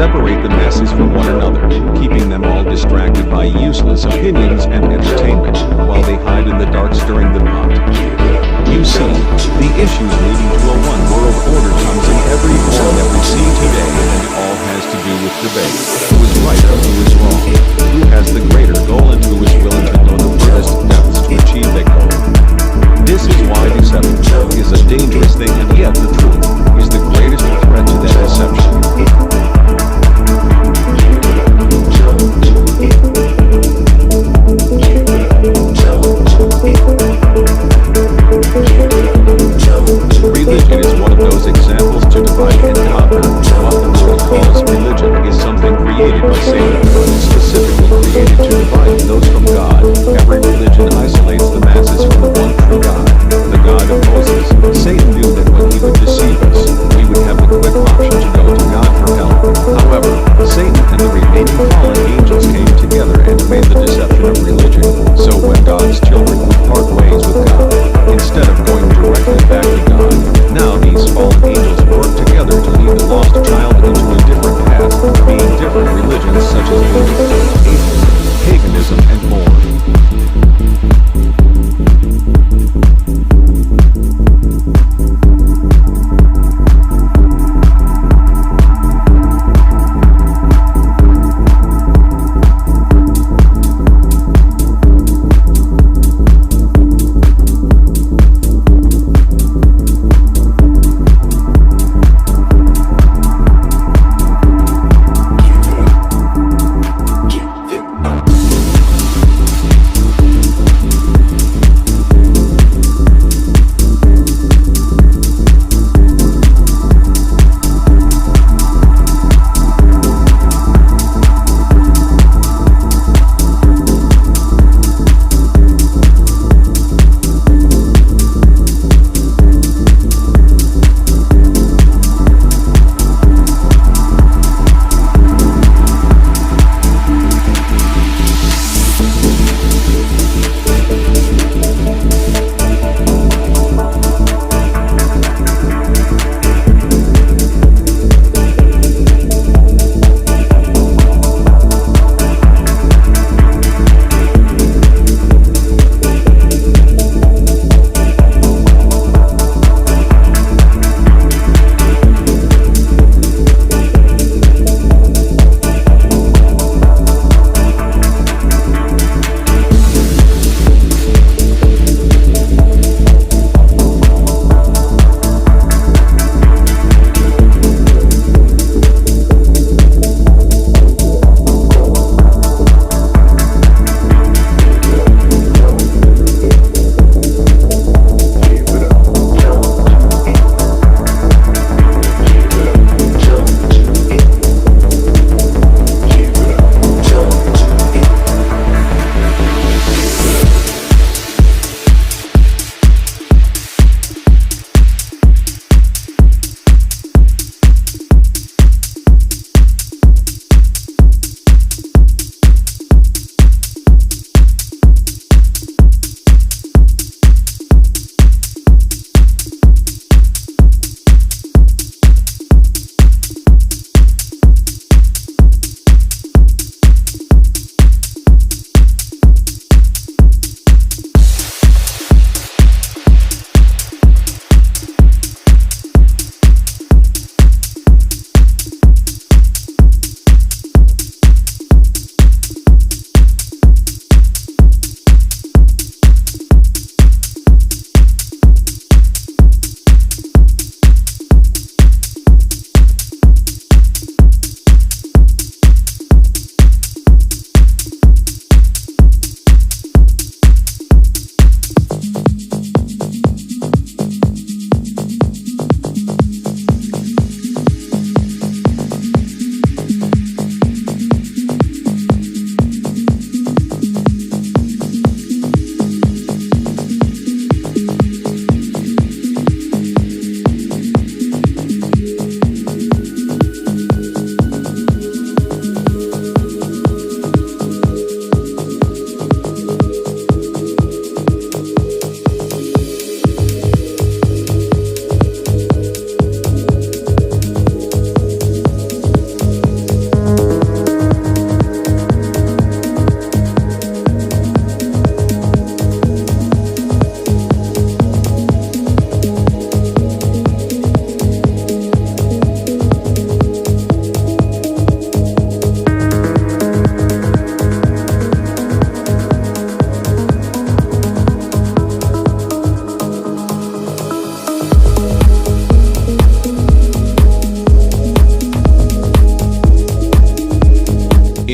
separate the masses from one another, keeping them all distracted by useless opinions and entertainment, while they hide in the dark stirring the pot. You see, the issues leading to a one-world order comes in every form that we see today, and it all has to do with debate. Who is right or who is wrong? Who has the greater goal and who is willing to go the furthest depths to achieve that goal? This is why deception is a dangerous thing, and yet the truth is the greatest threat to that deception. Religion is one of those examples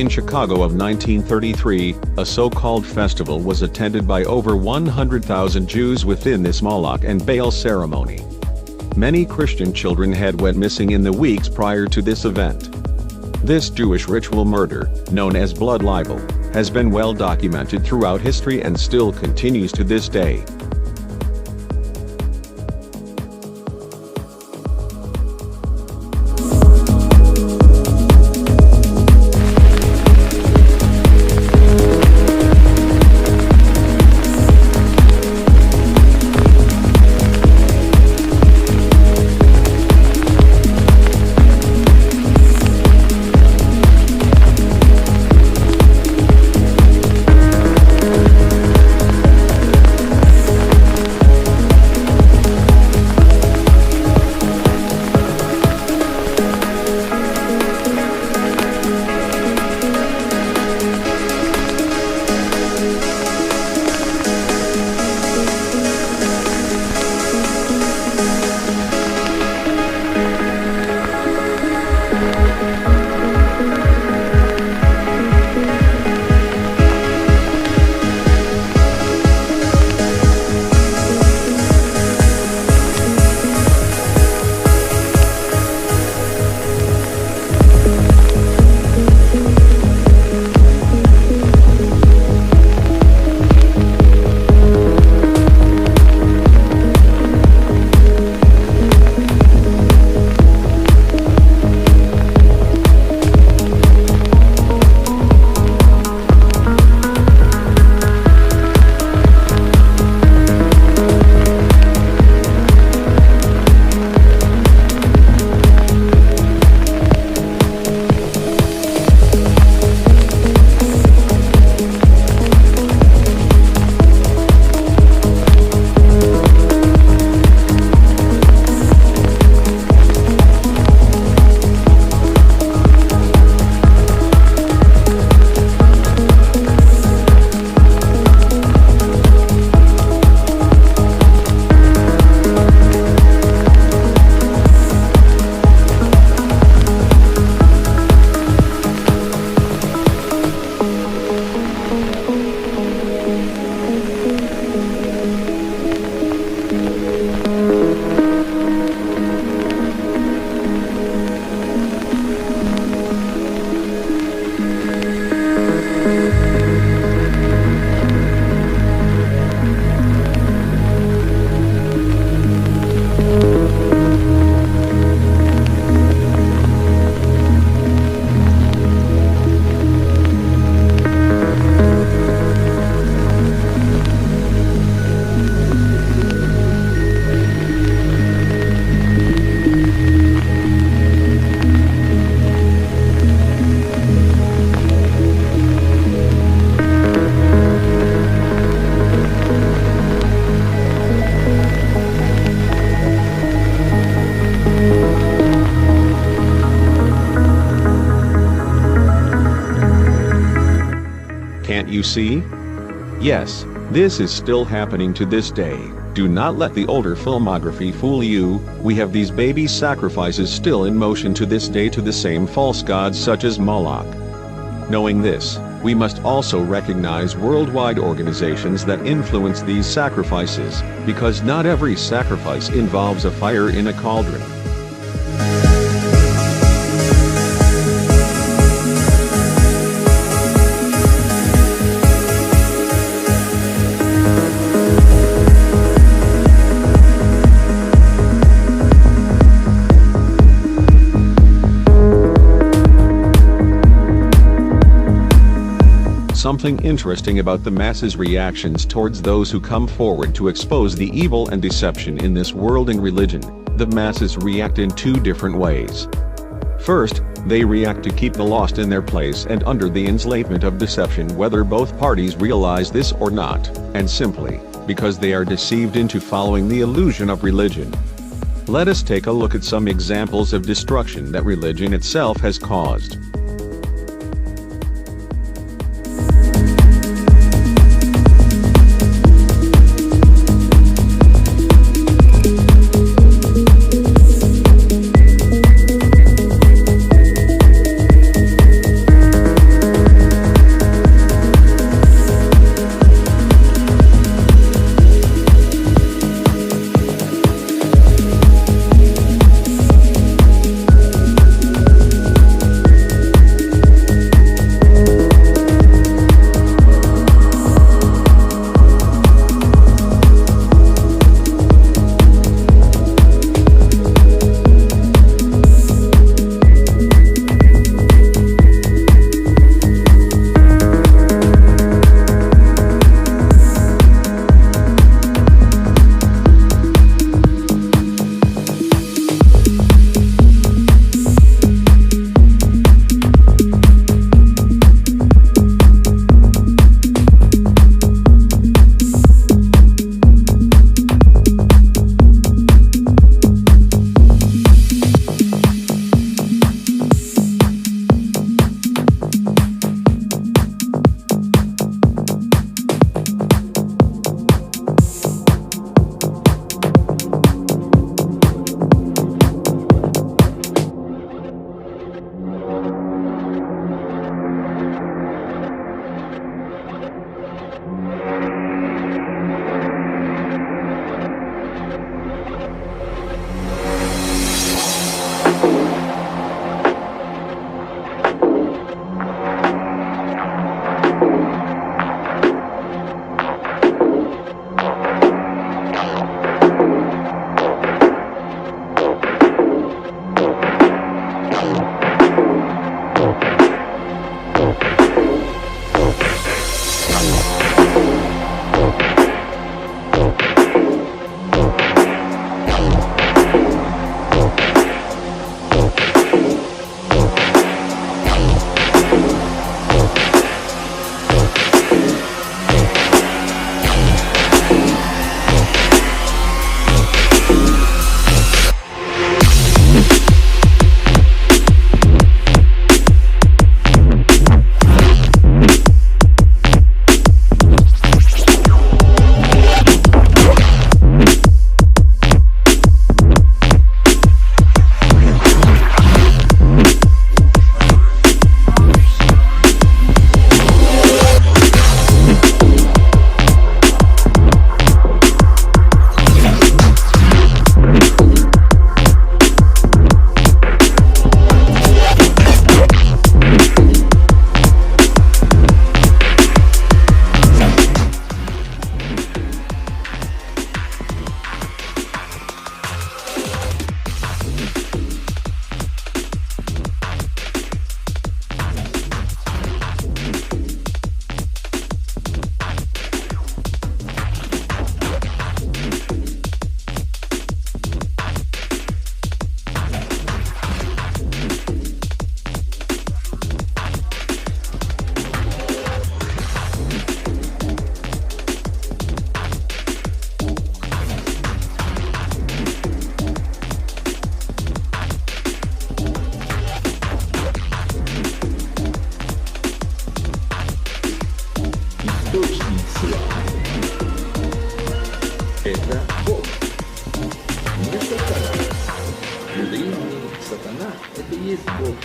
in Chicago of 1933, a so-called festival was attended by over 100,000 Jews within this Moloch and Baal ceremony. Many Christian children had went missing in the weeks prior to this event. This Jewish ritual murder, known as blood libel, has been well documented throughout history and still continues to this day. Can't you see? Yes, this is still happening to this day. Do not let the older filmography fool you. We have these baby sacrifices still in motion to this day to the same false gods such as Moloch. Knowing this, we must also recognize worldwide organizations that influence these sacrifices, because not every sacrifice involves a fire in a cauldron. Something interesting about the masses' reactions towards those who come forward to expose the evil and deception in this world and religion. The masses react in two different ways. First, they react to keep the lost in their place and under the enslavement of deception, whether both parties realize this or not, and simply because they are deceived into following the illusion of religion. Let us take a look at some examples of destruction that religion itself has caused. сатана – это и есть Бог.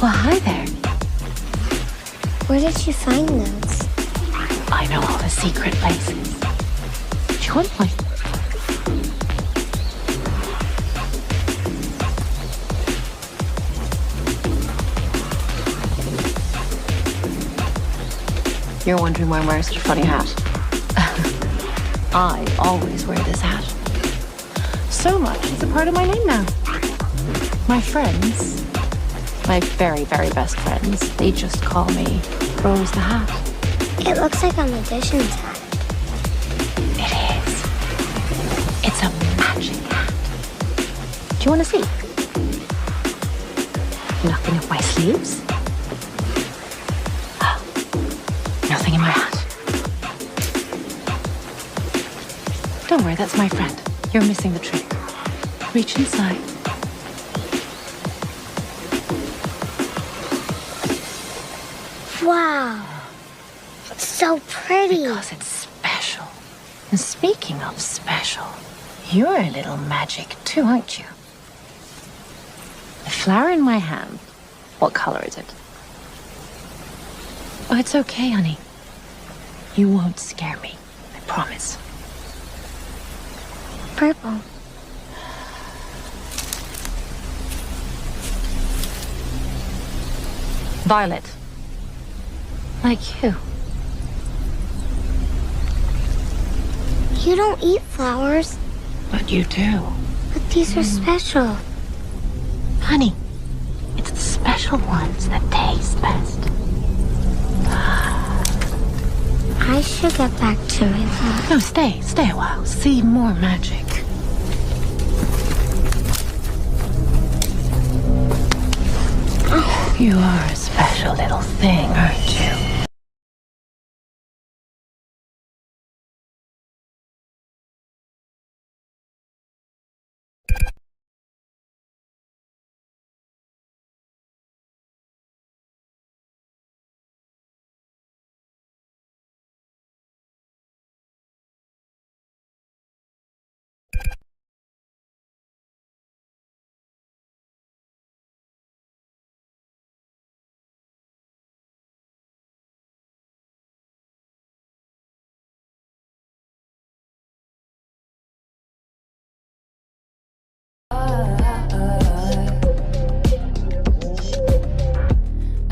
Well, hi there. Where did you find those? I know all the secret places. Do you want one? You're wondering why I'm wearing such a funny hat. I always wear this hat. So much, it's a part of my name now. My friends, my very, very best friends, they just call me Rose the Hat. It looks like a magician's hat. It is. It's a magic hat. Do you want to see? Nothing up my sleeves. Nothing in my hat. Don't worry, that's my friend. You're missing the trick. Reach inside. Wow. It's so pretty. Because it's special. And speaking of special, you're a little magic too, aren't you? The flower in my hand. What color is it? Oh, it's okay, honey. You won't scare me. I promise. Purple. Violet. Like you. You don't eat flowers. But you do. But these are special. Honey, it's the special ones that taste best. I should get back to my lab. No, stay a while. See more magic. Oh, you are a special little thing, aren't you?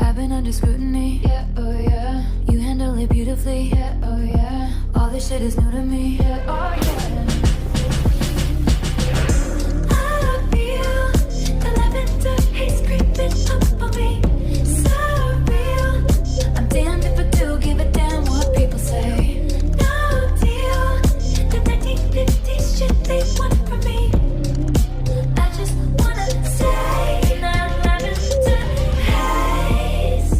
I've been under scrutiny, yeah, oh yeah. You handle it beautifully, yeah, oh yeah. All this shit is new to me, yeah, oh yeah. I feel the lavender haze creeping up on me. So real. I'm damned if I do give a damn what people say. No deal. The 1950s shit they want from me. I just wanna say that lavender haze.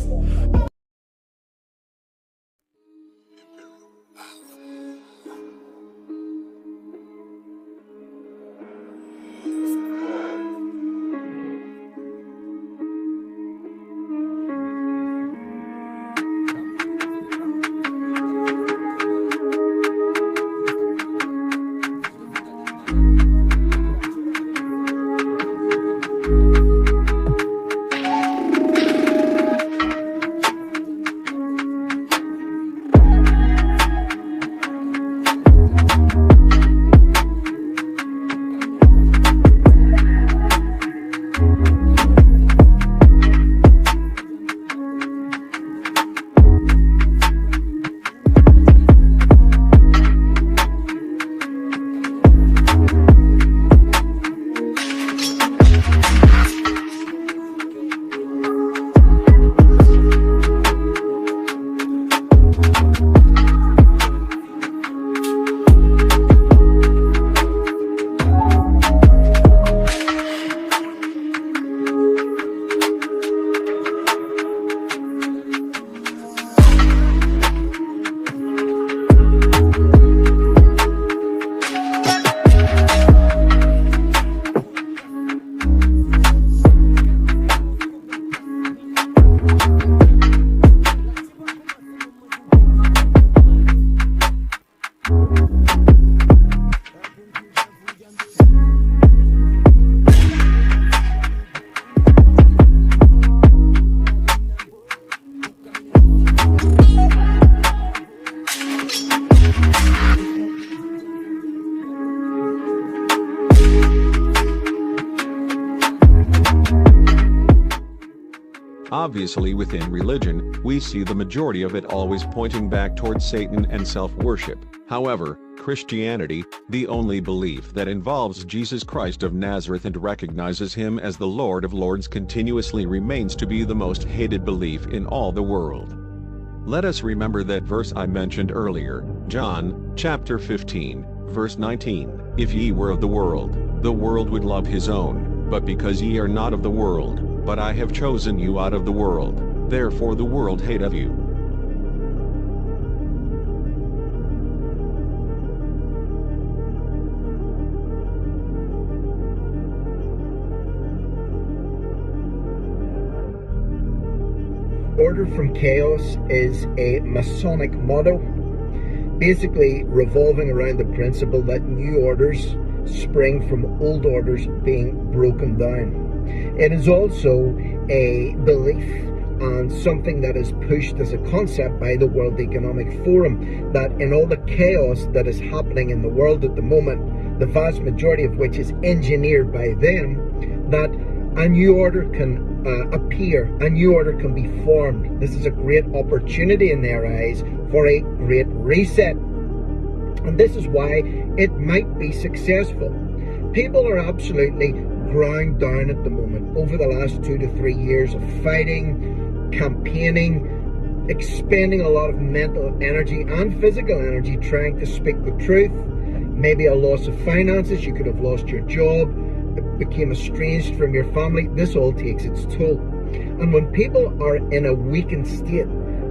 Obviously, within religion, we see the majority of it always pointing back towards Satan and self-worship. However, Christianity, the only belief that involves Jesus Christ of Nazareth and recognizes him as the Lord of Lords, continuously remains to be the most hated belief in all the world. Let us remember that verse I mentioned earlier, John, chapter 15, verse 19, "If ye were of the world would love his own, but because ye are not of the world, but I have chosen you out of the world, therefore the world hateth you." Order from Chaos is a Masonic motto, basically revolving around the principle that new orders spring from old orders being broken down. It is also a belief and something that is pushed as a concept by the World Economic Forum, that in all the chaos that is happening in the world at the moment, the vast majority of which is engineered by them, that a new order can appear, a new order can be formed. This is a great opportunity in their eyes for a great reset. And this is why it might be successful. People are absolutely ground down at the moment over the last 2 to 3 years of fighting, campaigning, expending a lot of mental energy and physical energy trying to speak the truth. Maybe a loss of finances, you could have lost your job, became estranged from your family. This all takes its toll. And when people are in a weakened state,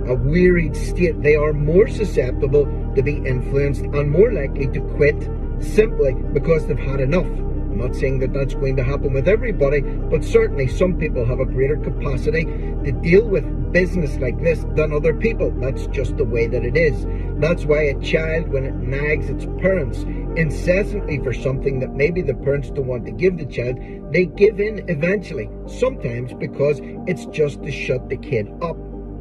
a wearied state, they are more susceptible to be influenced and more likely to quit simply because they've had enough. I'm not saying that that's going to happen with everybody, but certainly some people have a greater capacity to deal with business like this than other people. That's just the way that it is. That's why a child, when it nags its parents incessantly for something that maybe the parents don't want to give the child, they give in eventually, sometimes because it's just to shut the kid up.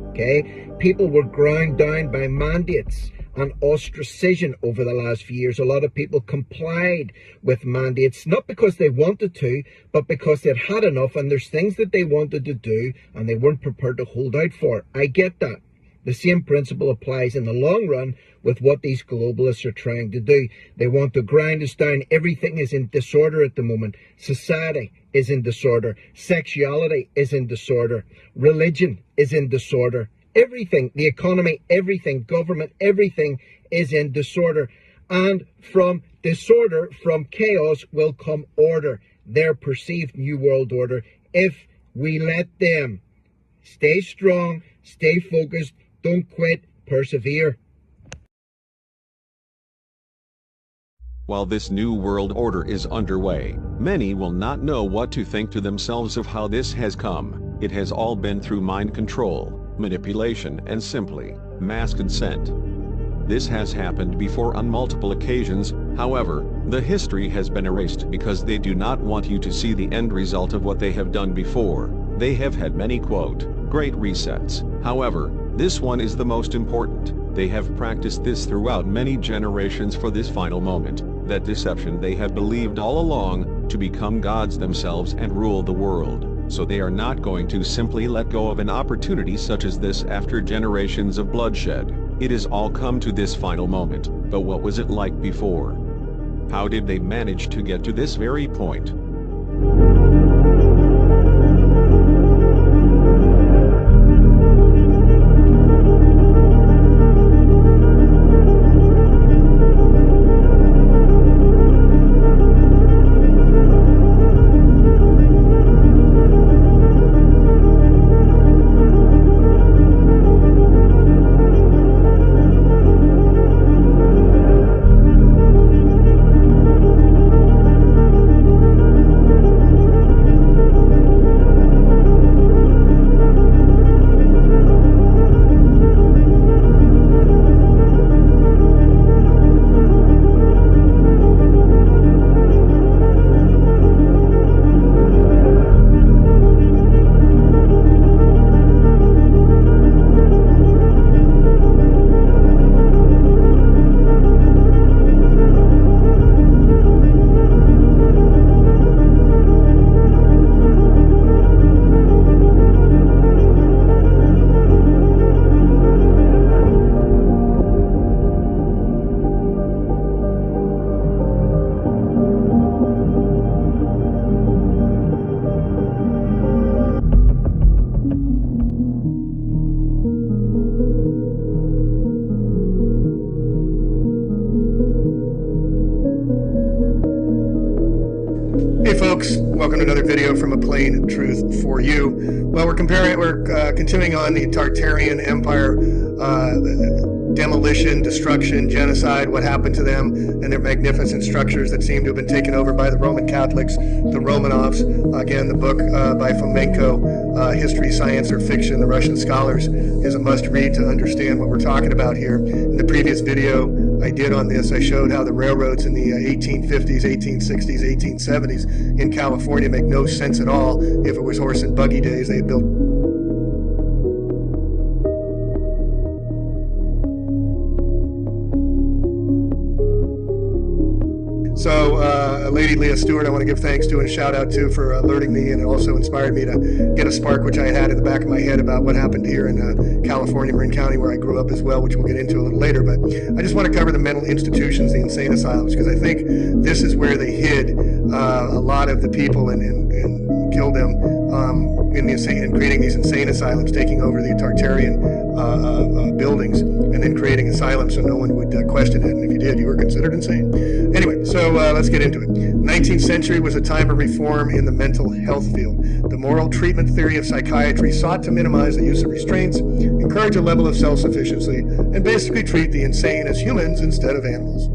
Okay? People were ground down by mandates and ostracism over the last few years. A lot of people complied with mandates, not because they wanted to, but because they'd had enough and there's things that they wanted to do and they weren't prepared to hold out for. I get that. The same principle applies in the long run with what these globalists are trying to do. They want to grind us down. Everything is in disorder at the moment. Society is in disorder. Sexuality is in disorder. Religion is in disorder. Everything, the economy, everything, government, everything is in disorder. And from disorder, from chaos will come order, their perceived new world order, if we let them. Stay strong, stay focused, don't quit, persevere. While this new world order is underway, many will not know what to think to themselves of how this has come. It has all been through mind control, manipulation, and simply mass consent. This has happened before on multiple occasions. However, the history has been erased because they do not want you to see the end result of what they have done before. They have had many, quote, great resets. However, this one is the most important. They have practiced this throughout many generations for this final moment, that deception they have believed all along, to become gods themselves and rule the world. So they are not going to simply let go of an opportunity such as this after generations of bloodshed. It has all come to this final moment, but what was it like before? How did they manage to get to this very point? folks, welcome to another video from A Plain Truth for You. Well, we're continuing on the Tartarian Empire, demolition, destruction, genocide, what happened to them, and their magnificent structures that seem to have been taken over by the Roman Catholics, the Romanovs. Again, the book by Fomenko, History, Science, or Fiction, the Russian Scholars, is a must-read to understand what we're talking about here. In the previous video I did on this, I showed how the railroads in the 1850s, 1860s, 1870s in California make no sense at all. If it was horse and buggy days, they built So, Lady Leah Stewart, I want to give thanks to and a shout out to for alerting me, and it also inspired me to get a spark which I had in the back of my head about what happened here in California, Marin County, where I grew up as well, which we'll get into a little later. But I just want to cover the mental institutions, the insane asylums, because I think this is where they hid a lot of the people and killed them in creating these insane asylums, taking over the Tartarian buildings, and then creating asylums so no one would question it. And if you did, you were considered insane. Anyway, so let's get into it. 19th century was a time of reform in the mental health field. The moral treatment theory of psychiatry sought to minimize the use of restraints, encourage a level of self-sufficiency, and basically treat the insane as humans instead of animals.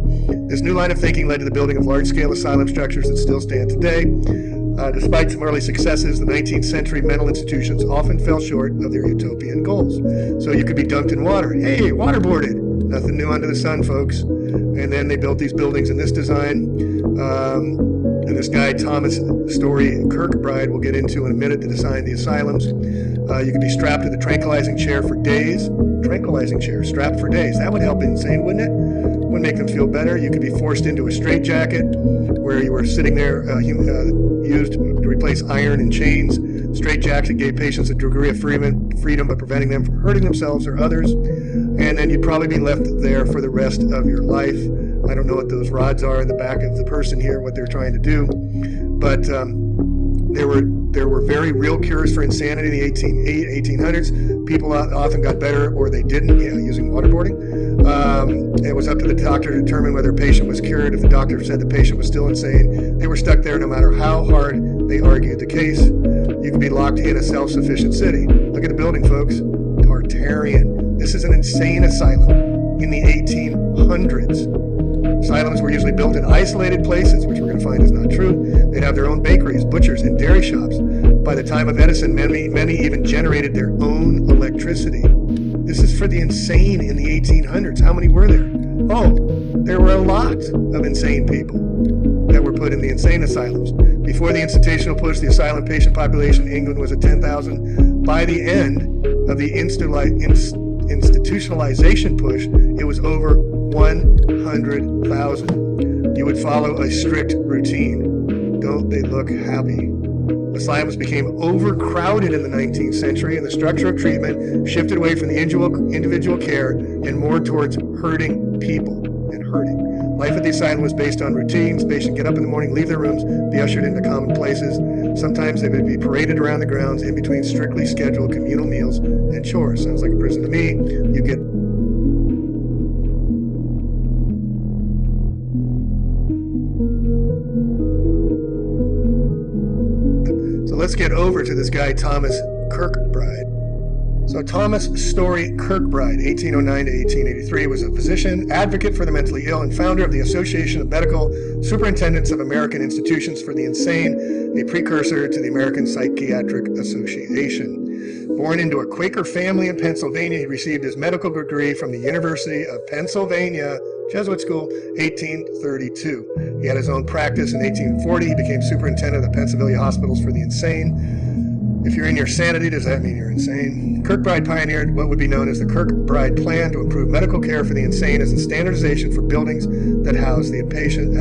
This new line of thinking led to the building of large-scale asylum structures that still stand today. Despite some early successes, the 19th century mental institutions often fell short of their utopian goals. So you could be dunked in water. Hey, waterboarded. Nothing new under the sun, folks. And then they built these buildings in this design. And this guy, Thomas Story Kirkbride, we'll get into in a minute, to design the asylums. You could be strapped to the tranquilizing chair for days. Tranquilizing chair, strapped for days. That would help insane, wouldn't it? Would make them feel better. You could be forced into a straitjacket where you were sitting there used to replace iron and chains. Straitjacket gave patients a degree of freedom, but preventing them from hurting themselves or others. And then you'd probably be left there for the rest of your life. I don't know what those rods are in the back of the person here, what they're trying to do, but there were very real cures for insanity in the 1800s. People often got better, or they didn't, using waterboarding. It was up to the doctor to determine whether a patient was cured. If the doctor said the patient was still insane, they were stuck there no matter how hard they argued the case. You could be locked in a self-sufficient city. Look at the building, folks. Tartarian. This is an insane asylum in the 1800s. Asylums were usually built in isolated places, which we're going to find is not true. They'd have their own bakeries, butchers, and dairy shops. By the time of Edison, many even generated their own electricity. This is for the insane in the 1800s. How many were there? Oh, there were a lot of insane people that were put in the insane asylums. Before the institutional push, the asylum patient population in England was at 10,000. By the end of the institutionalization push, it was over 100,000. You would follow a strict routine. Don't they look happy? Asylums became overcrowded in the 19th century, and the structure of treatment shifted away from the individual care and more towards hurting people and hurting. Life at the asylum was based on routines. Patients get up in the morning, leave their rooms, be ushered into common places. Sometimes they would be paraded around the grounds in between strictly scheduled communal meals and chores. Sounds like a prison to me. You get let's get over to this guy, Thomas Kirkbride. So Thomas Story Kirkbride, 1809 to 1883, was a physician, advocate for the mentally ill, and founder of the Association of Medical Superintendents of American Institutions for the Insane, a precursor to the American Psychiatric Association. Born into a Quaker family in Pennsylvania, he received his medical degree from the University of Pennsylvania Jesuit School, 1832. He had his own practice in 1840. He became superintendent of the Pennsylvania Hospitals for the Insane. If you're in your sanity, does that mean you're insane? Kirkbride pioneered what would be known as the Kirkbride Plan to improve medical care for the insane as a standardization for buildings that house the patients.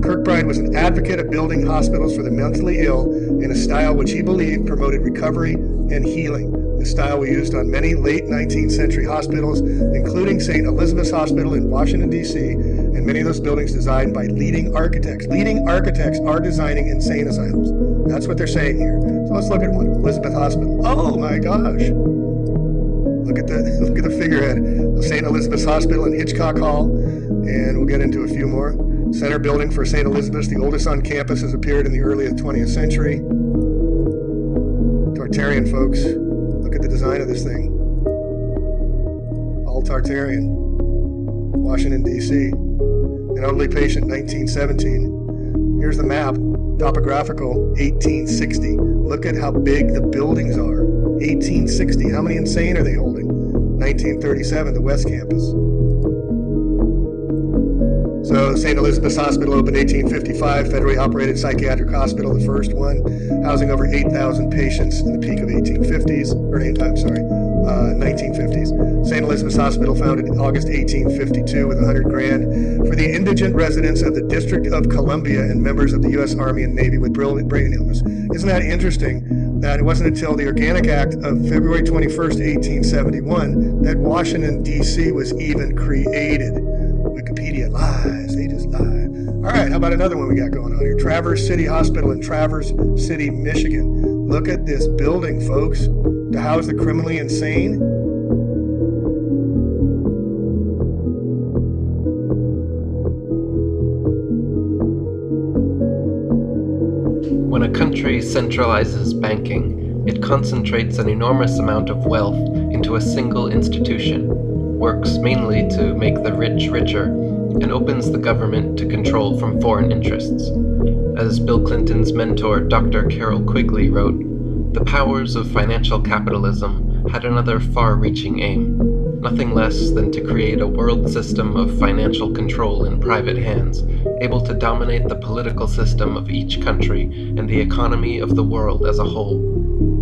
Kirkbride was an advocate of building hospitals for the mentally ill in a style which he believed promoted recovery and healing. This style was used on many late 19th century hospitals, including St. Elizabeth's Hospital in Washington, D.C., and many of those buildings designed by leading architects. Leading architects are designing insane asylums. That's what they're saying here. So let's look at one. Elizabeth Hospital. Oh my gosh. Look at the figurehead of St. Elizabeth's Hospital in Hitchcock Hall, and we'll get into a few more. Center building for St. Elizabeth's, the oldest on campus, has appeared in the early 20th century. Tartarian, folks. Look at the design of this thing. All Tartarian. Washington, D.C. An elderly patient, 1917. Here's the map. Topographical, 1860. Look at how big the buildings are. 1860. How many insane are they holding? 1937, the West Campus. So St. Elizabeth's Hospital opened 1855, federally operated psychiatric hospital, the first one, housing over 8,000 patients in the peak of 1950s. St. Elizabeth's Hospital founded in August 1852 with $100,000 for the indigent residents of the District of Columbia and members of the U.S. Army and Navy with brain illness. Isn't that interesting that it wasn't until the Organic Act of February 21st, 1871 that Washington, D.C. was even created? Wikipedia lies, they just lie. All right, how about another one we got going on here? Traverse City Hospital in Traverse City, Michigan. Look at this building, folks, to house the criminally insane. When a country centralizes banking, it concentrates an enormous amount of wealth into a single institution, works mainly to make the rich richer, and opens the government to control from foreign interests. As Bill Clinton's mentor, Dr. Carol Quigley, wrote, "The powers of financial capitalism had another far-reaching aim, nothing less than to create a world system of financial control in private hands, able to dominate the political system of each country and the economy of the world as a whole.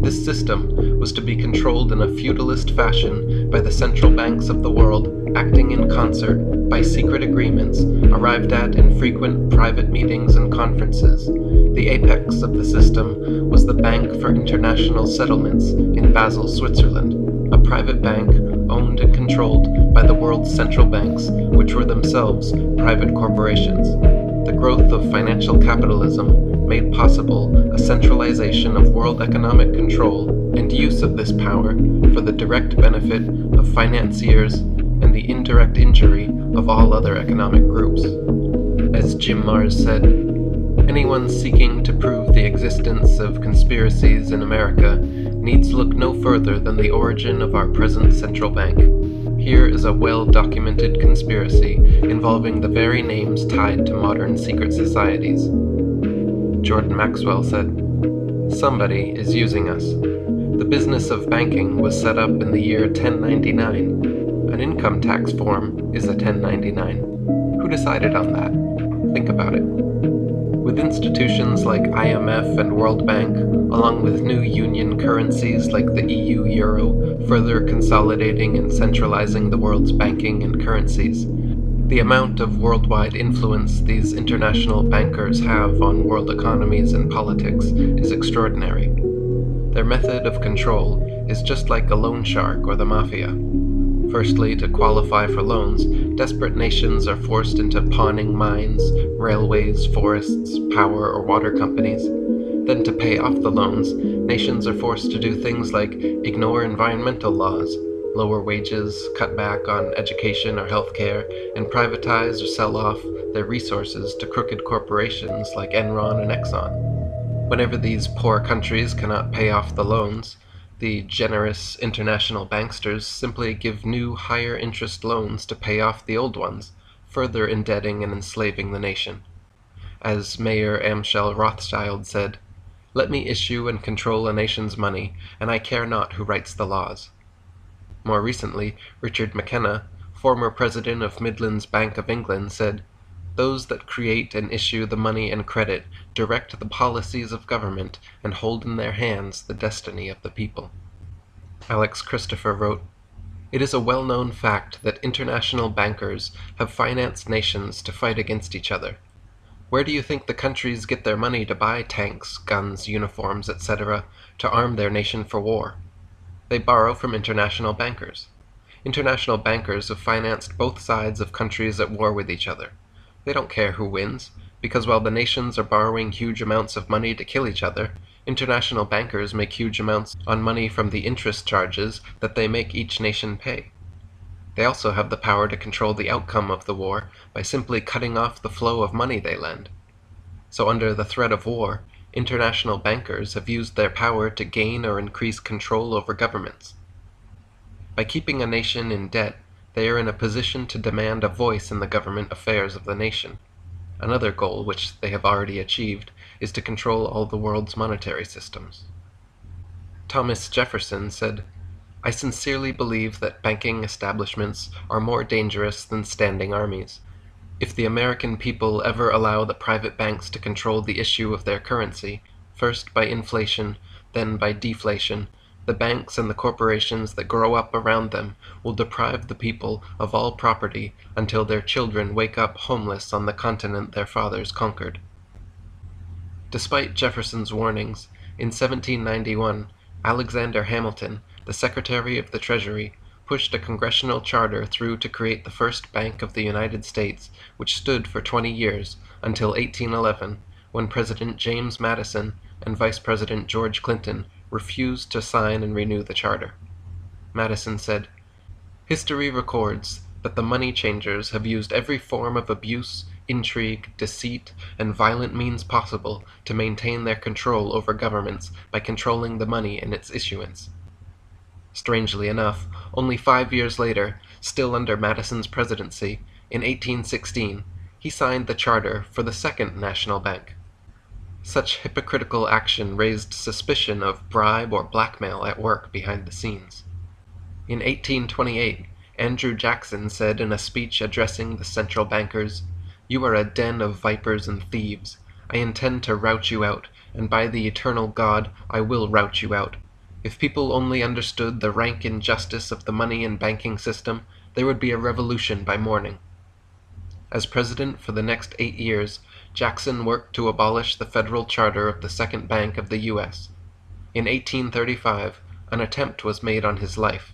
This system was to be controlled in a feudalist fashion by the central banks of the world, acting in concert by secret agreements arrived at in frequent private meetings and conferences. The apex of the system was the Bank for International Settlements in Basel, Switzerland, a private bank owned and controlled by the world's central banks, which were themselves private corporations. The growth of financial capitalism made possible a centralization of world economic control and use of this power for the direct benefit of financiers and the indirect injury of all other economic groups. As Jim Marrs said, anyone seeking to prove the existence of conspiracies in America needs look no further than the origin of our present central bank. Here is a well-documented conspiracy involving the very names tied to modern secret societies." Jordan Maxwell said, "Somebody is using us. The business of banking was set up in the year 1099. An income tax form is a 1099. Who decided on that? Think about it. With institutions like IMF and World Bank, along with new union currencies like the EU euro, further consolidating and centralizing the world's banking and currencies, the amount of worldwide influence these international bankers have on world economies and politics is extraordinary. Their method of control is just like a loan shark or the mafia. Firstly, to qualify for loans, desperate nations are forced into pawning mines, railways, forests, power, or water companies. Then to pay off the loans, nations are forced to do things like ignore environmental laws, lower wages, cut back on education or healthcare, and privatize or sell off their resources to crooked corporations like Enron and Exxon. Whenever these poor countries cannot pay off the loans, the generous international banksters simply give new, higher interest loans to pay off the old ones, further indebting and enslaving the nation. As Mayor Amschel Rothschild said, "Let me issue and control a nation's money, and I care not who writes the laws." More recently, Richard McKenna, former president of Midlands Bank of England, said, "Those that create and issue the money and credit direct the policies of government and hold in their hands the destiny of the people." Alex Christopher wrote, "It is a well-known fact that international bankers have financed nations to fight against each other. Where do you think the countries get their money to buy tanks, guns, uniforms, etc., to arm their nation for war? They borrow from international bankers. International bankers have financed both sides of countries at war with each other. They don't care who wins, because while the nations are borrowing huge amounts of money to kill each other, international bankers make huge amounts on money from the interest charges that they make each nation pay. They also have the power to control the outcome of the war by simply cutting off the flow of money they lend. So under the threat of war, international bankers have used their power to gain or increase control over governments. By keeping a nation in debt, they are in a position to demand a voice in the government affairs of the nation. Another goal, which they have already achieved, is to control all the world's monetary systems. Thomas Jefferson said, "I sincerely believe that banking establishments are more dangerous than standing armies. If the American people ever allow the private banks to control the issue of their currency, first by inflation, then by deflation, the banks and the corporations that grow up around them will deprive the people of all property until their children wake up homeless on the continent their fathers conquered." Despite Jefferson's warnings, in 1791, Alexander Hamilton, the Secretary of the Treasury, pushed a congressional charter through to create the first Bank of the United States, which stood for 20 years, until 1811, when President James Madison and Vice President George Clinton refused to sign and renew the charter. Madison said, "History records that the money changers have used every form of abuse, intrigue, deceit, and violent means possible to maintain their control over governments by controlling the money and its issuance." Strangely enough, only 5 years later, still under Madison's presidency, in 1816, he signed the charter for the Second National Bank. Such hypocritical action raised suspicion of bribe or blackmail at work behind the scenes. In 1828, Andrew Jackson said in a speech addressing the central bankers, "You are a den of vipers and thieves. I intend to rout you out, and by the eternal God, I will rout you out. If people only understood the rank injustice of the money and banking system, there would be a revolution by morning." As president for the next 8 years, Jackson worked to abolish the federal charter of the Second Bank of the U.S. In 1835, an attempt was made on his life.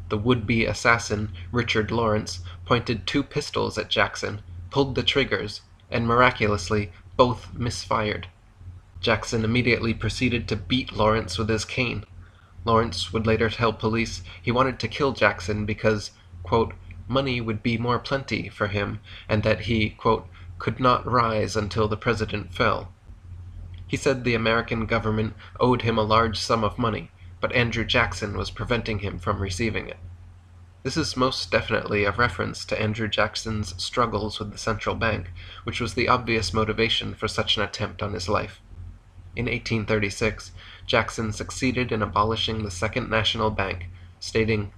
The would-be assassin, Richard Lawrence, pointed 2 pistols at Jackson, pulled the triggers, and miraculously, both misfired. Jackson immediately proceeded to beat Lawrence with his cane. Lawrence would later tell police he wanted to kill Jackson because, quote, "money would be more plenty for him, and that he, quote, could not rise until the president fell." He said the American government owed him a large sum of money, but Andrew Jackson was preventing him from receiving it. This is most definitely a reference to Andrew Jackson's struggles with the central bank, which was the obvious motivation for such an attempt on his life. In 1836, Jackson succeeded in abolishing the Second National Bank, stating,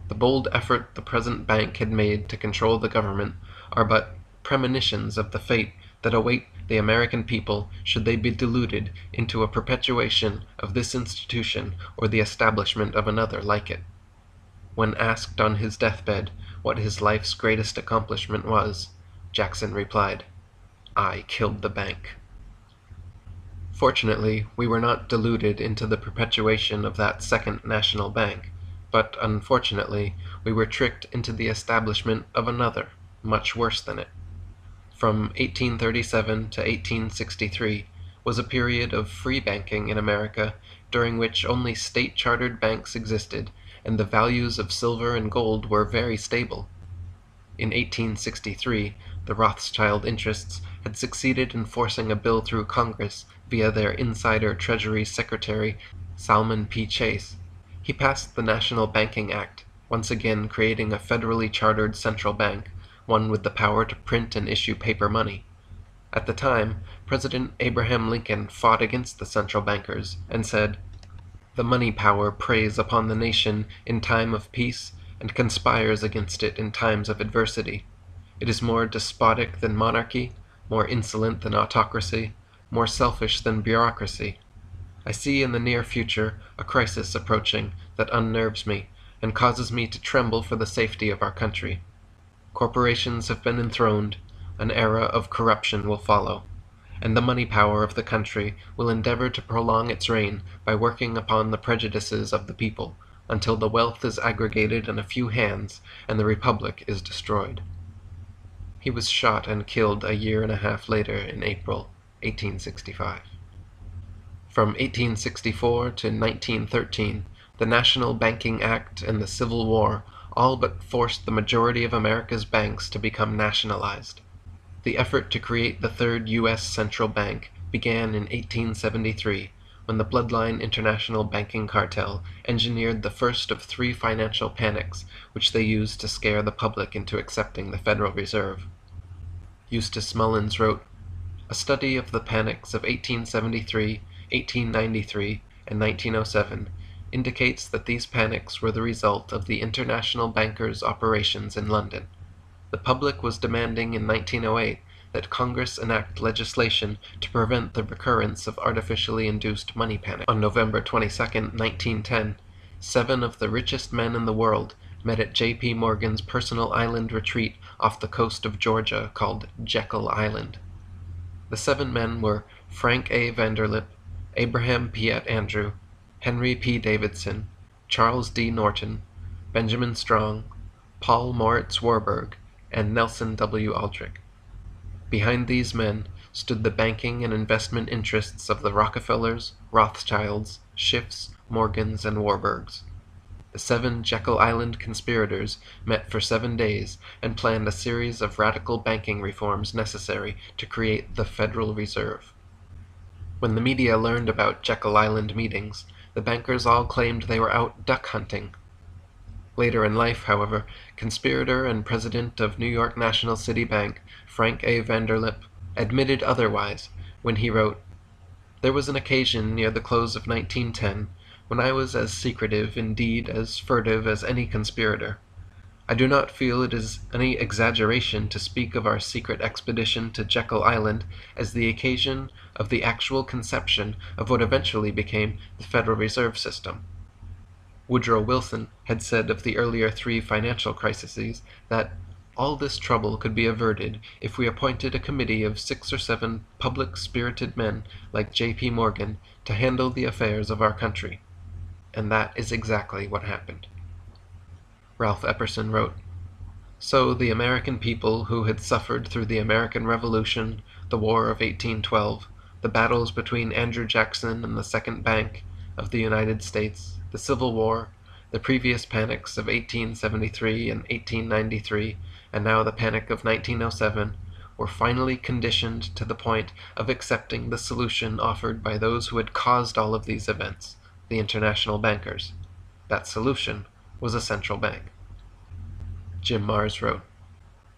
"The bold effort the present bank had made to control the government are but premonitions of the fate that await the American people should they be deluded into a perpetuation of this institution or the establishment of another like it." When asked on his deathbed what his life's greatest accomplishment was, Jackson replied, "I killed the bank." Fortunately, we were not deluded into the perpetuation of that Second National Bank, but unfortunately, we were tricked into the establishment of another, much worse than it. From 1837 to 1863 was a period of free banking in America, during which only state-chartered banks existed, and the values of silver and gold were very stable. In 1863, the Rothschild interests had succeeded in forcing a bill through Congress via their insider Treasury Secretary, Salmon P. Chase. He passed the National Banking Act, once again creating a federally chartered central bank, one with the power to print and issue paper money. At the time, President Abraham Lincoln fought against the central bankers and said, "The money power preys upon the nation in time of peace and conspires against it in times of adversity. It is more despotic than monarchy, more insolent than autocracy, more selfish than bureaucracy. I see in the near future a crisis approaching that unnerves me and causes me to tremble for the safety of our country. Corporations have been enthroned, an era of corruption will follow, and the money power of the country will endeavor to prolong its reign by working upon the prejudices of the people until the wealth is aggregated in a few hands and the republic is destroyed." He was shot and killed a year and a half later in April 1865. From 1864 to 1913, the National Banking Act and the Civil War all but forced the majority of America's banks to become nationalized. The effort to create the third U.S. central bank began in 1873, when the Bloodline International Banking Cartel engineered the first of 3 financial panics, which they used to scare the public into accepting the Federal Reserve. Eustace Mullins wrote, "A study of the panics of 1873, 1893, and 1907 indicates that these panics were the result of the international bankers' operations in London. The public was demanding in 1908 that Congress enact legislation to prevent the recurrence of artificially induced money panic. On November 22, 1910, 7 of the richest men in the world met at J.P. Morgan's personal island retreat off the coast of Georgia called Jekyll Island. The 7 men were Frank A. Vanderlip, Abraham Piatt Andrew, Henry P. Davidson, Charles D. Norton, Benjamin Strong, Paul Moritz Warburg, and Nelson W. Aldrich. Behind these men stood the banking and investment interests of the Rockefellers, Rothschilds, Schiffs, Morgans, and Warburgs. The 7 Jekyll Island conspirators met for 7 days and planned a series of radical banking reforms necessary to create the Federal Reserve. When the media learned about Jekyll Island meetings, the bankers all claimed they were out duck hunting. Later in life, however, conspirator and president of New York National City Bank, Frank A. Vanderlip, admitted otherwise when he wrote, "There was an occasion near the close of 1910 when I was as secretive, indeed as furtive as any conspirator. I do not feel it is any exaggeration to speak of our secret expedition to Jekyll Island as the occasion of the actual conception of what eventually became the Federal Reserve System." Woodrow Wilson had said of the earlier 3 financial crises that all this trouble could be averted if we appointed a committee of 6 or 7 public-spirited men like J.P. Morgan to handle the affairs of our country. And that is exactly what happened. Ralph Epperson wrote, "So the American people who had suffered through the American Revolution, the War of 1812, the battles between Andrew Jackson and the Second Bank of the United States, the Civil War, the previous panics of 1873 and 1893, and now the panic of 1907, were finally conditioned to the point of accepting the solution offered by those who had caused all of these events, the international bankers. That solution was a central bank." Jim Marrs wrote,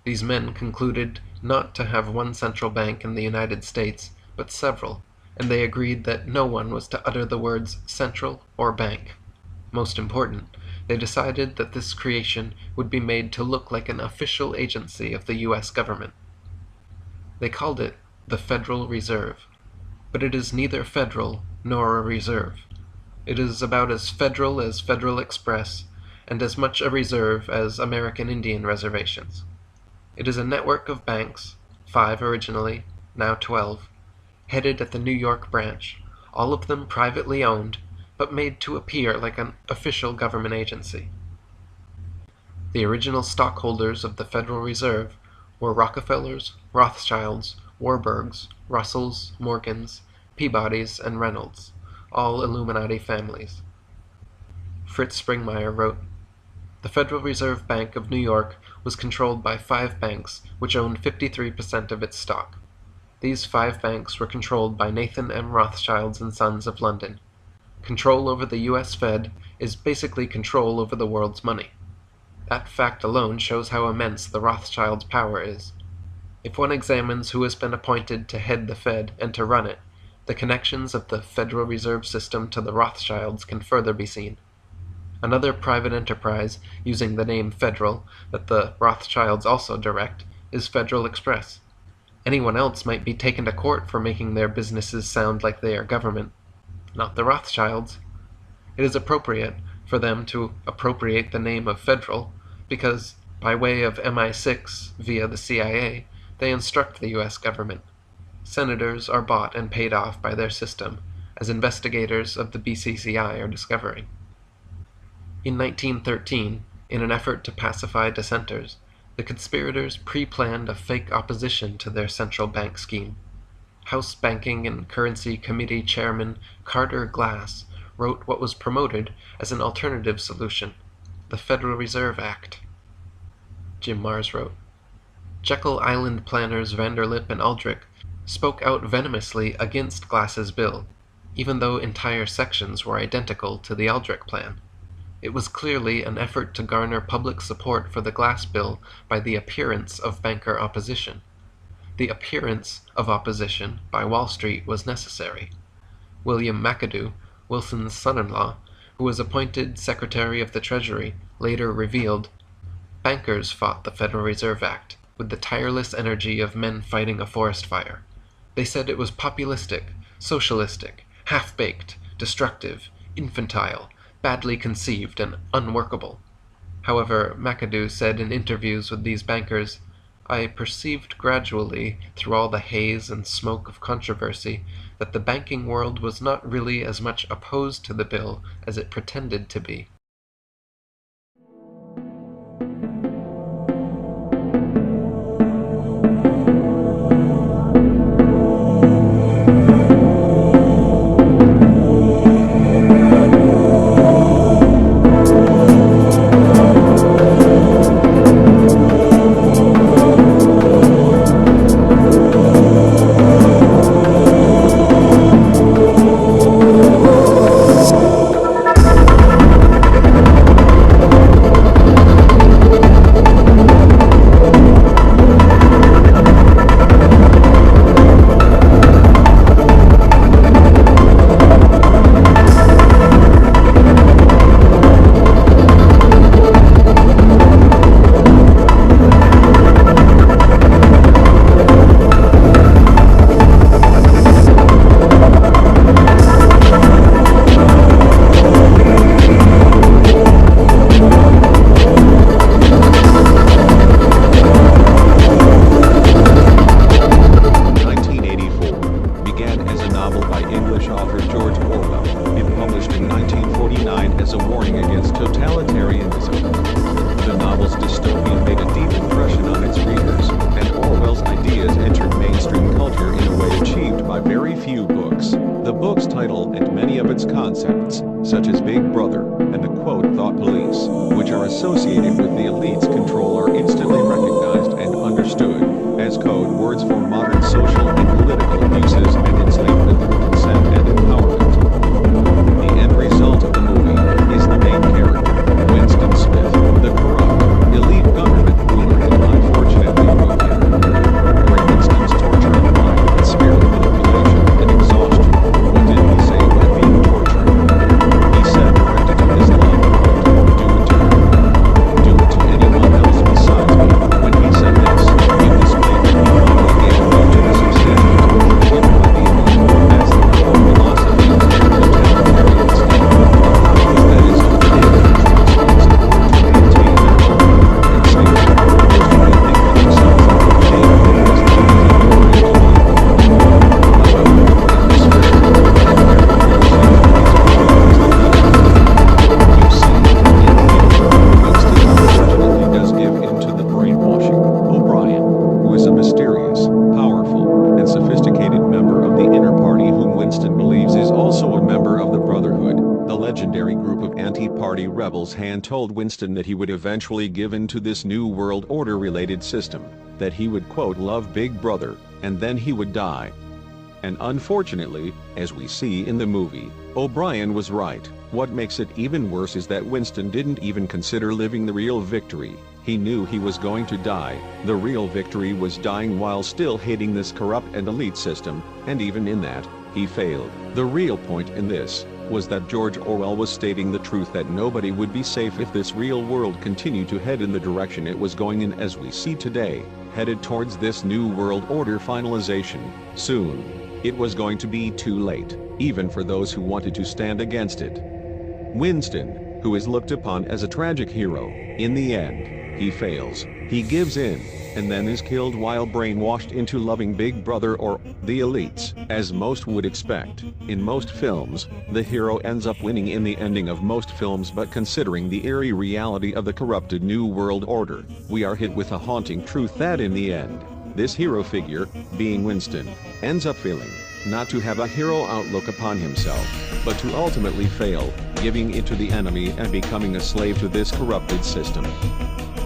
"These men concluded not to have one central bank in the United States, but several, and they agreed that no one was to utter the words central or bank. Most important, they decided that this creation would be made to look like an official agency of the U.S. government. They called it the Federal Reserve, but it is neither federal nor a reserve. It is about as federal as Federal Express, and as much a reserve as American Indian reservations. It is a network of banks, 5 originally, now 12, headed at the New York branch, all of them privately owned, but made to appear like an official government agency. The original stockholders of the Federal Reserve were Rockefellers, Rothschilds, Warburgs, Russells, Morgans, Peabodys, and Reynolds, all Illuminati families." Fritz Springmeier wrote, "The Federal Reserve Bank of New York was controlled by 5 banks which owned 53% of its stock. These 5 banks were controlled by Nathan M. Rothschilds and Sons of London. Control over the U.S. Fed is basically control over the world's money. That fact alone shows how immense the Rothschilds' power is. If one examines who has been appointed to head the Fed and to run it, the connections of the Federal Reserve System to the Rothschilds can further be seen. Another private enterprise using the name Federal that the Rothschilds also direct is Federal Express. Anyone else might be taken to court for making their businesses sound like they are government, not the Rothschilds. It is appropriate for them to appropriate the name of Federal because, by way of MI6 via the CIA, they instruct the U.S. government. Senators are bought and paid off by their system, as investigators of the BCCI are discovering. In 1913, in an effort to pacify dissenters, the conspirators pre-planned a fake opposition to their central bank scheme. House Banking and Currency Committee Chairman Carter Glass wrote what was promoted as an alternative solution, the Federal Reserve Act. Jim Mars wrote, Jekyll Island planners Vanderlip and Aldrich spoke out venomously against Glass's bill, even though entire sections were identical to the Aldrich plan. It was clearly an effort to garner public support for the Glass bill by the appearance of banker opposition. The appearance of opposition by Wall Street was necessary. William McAdoo, Wilson's son-in-law, who was appointed Secretary of the Treasury, later revealed, bankers fought the Federal Reserve Act with the tireless energy of men fighting a forest fire. They said it was populistic, socialistic, half-baked, destructive, infantile, badly conceived, and unworkable. However, McAdoo said in interviews with these bankers, I perceived gradually, through all the haze and smoke of controversy, that the banking world was not really as much opposed to the bill as it pretended to be. Told Winston that he would eventually give in to this New World Order-related system, that he would, quote, love Big Brother, and then he would die. And unfortunately, as we see in the movie, O'Brien was right. What makes it even worse is that Winston didn't even consider living the real victory. He knew he was going to die. The real victory was dying while still hating this corrupt and elite system, and even in that, he failed. The real point in this was that George Orwell was stating the truth that nobody would be safe if this real world continued to head in the direction it was going in, as we see today, headed towards this New World Order finalization. Soon, it was going to be too late, even for those who wanted to stand against it. Winston, who is looked upon as a tragic hero, in the end, he fails. He gives in, and then is killed while brainwashed into loving Big Brother or the elites. As most would expect, in most films, the hero ends up winning in the ending of most films, but considering the eerie reality of the corrupted New World Order, we are hit with a haunting truth that in the end, this hero figure, being Winston, ends up failing, not to have a hero outlook upon himself, but to ultimately fail, giving in to the enemy and becoming a slave to this corrupted system.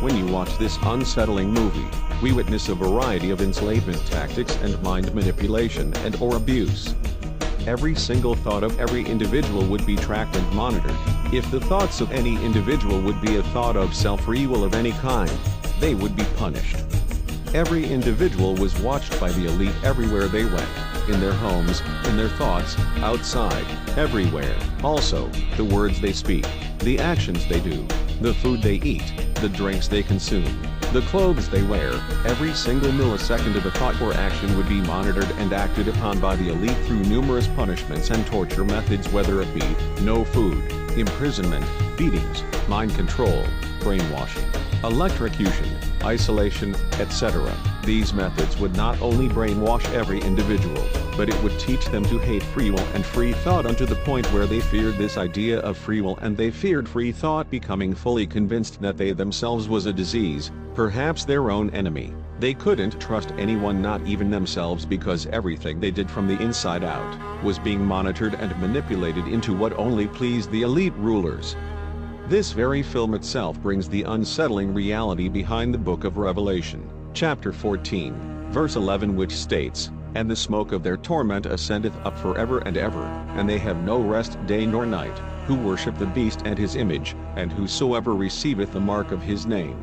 When you watch this unsettling movie, we witness a variety of enslavement tactics and mind manipulation and/or abuse. Every single thought of every individual would be tracked and monitored. If the thoughts of any individual would be a thought of self-free will of any kind, they would be punished. Every individual was watched by the elite everywhere they went, in their homes, in their thoughts, outside, everywhere. Also, the words they speak, the actions they do, the food they eat, the drinks they consume, the clothes they wear, every single millisecond of a thought or action would be monitored and acted upon by the elite through numerous punishments and torture methods, whether it be no food, imprisonment, beatings, mind control, brainwashing, electrocution, isolation, etc. These methods would not only brainwash every individual, but it would teach them to hate free will and free thought unto the point where they feared this idea of free will and they feared free thought, becoming fully convinced that they themselves was a disease, perhaps their own enemy. They couldn't trust anyone, not even themselves, because everything they did from the inside out was being monitored and manipulated into what only pleased the elite rulers. This very film itself brings the unsettling reality behind the book of Revelation, chapter 14, verse 11, which states, "And the smoke of their torment ascendeth up forever and ever, and they have no rest day nor night, who worship the beast and his image, and whosoever receiveth the mark of his name."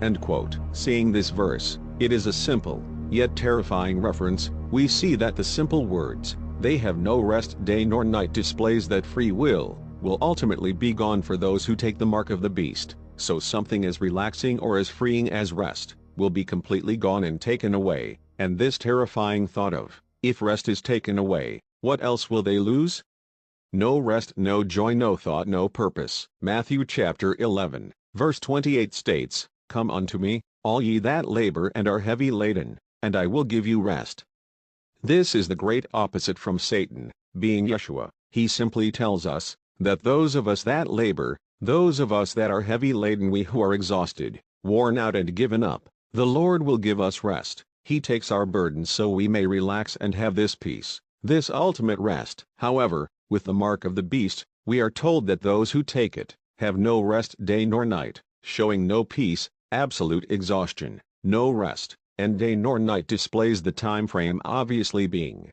End quote. Seeing this verse, it is a simple, yet terrifying reference. We see that the simple words, "they have no rest day nor night," displays that free will ultimately be gone for those who take the mark of the beast. So something as relaxing or as freeing as rest will be completely gone and taken away. And this terrifying thought of, if rest is taken away, what else will they lose? No rest, no joy, no thought, no purpose. Matthew chapter 11, verse 28 states, "Come unto me, all ye that labor and are heavy laden, and I will give you rest." This is the great opposite from Satan, being Yeshua. He simply tells us that those of us that labor, those of us that are heavy laden, we who are exhausted, worn out and given up, the Lord will give us rest. He takes our burdens so we may relax and have this peace, this ultimate rest. However, with the mark of the beast, we are told that those who take it have no rest day nor night, showing no peace, absolute exhaustion, no rest, and day nor night displays the time frame obviously being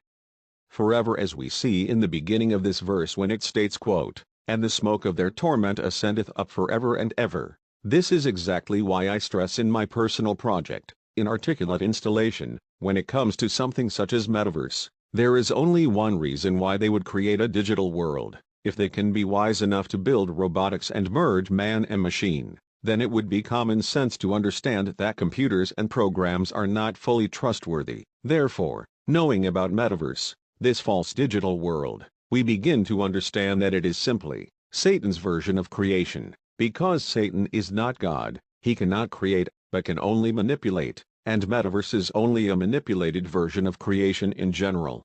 forever, as we see in the beginning of this verse when it states, quote, "And the smoke of their torment ascendeth up forever and ever." This is exactly why I stress in my personal project, in articulate installation, when it comes to something such as metaverse, there is only one reason why they would create a digital world. If they can be wise enough to build robotics and merge man and machine, then it would be common sense to understand that computers and programs are not fully trustworthy. Therefore, knowing about metaverse, this false digital world, we begin to understand that it is simply Satan's version of creation. Because Satan is not God, he cannot create, but can only manipulate, and metaverse is only a manipulated version of creation in general.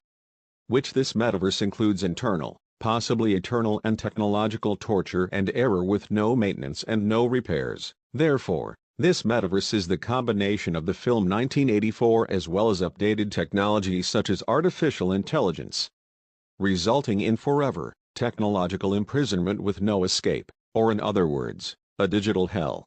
Which this metaverse includes internal, possibly eternal and technological torture and error with no maintenance and no repairs. Therefore, this metaverse is the combination of the film 1984 as well as updated technology such as artificial intelligence, resulting in forever technological imprisonment with no escape, or in other words, a digital hell.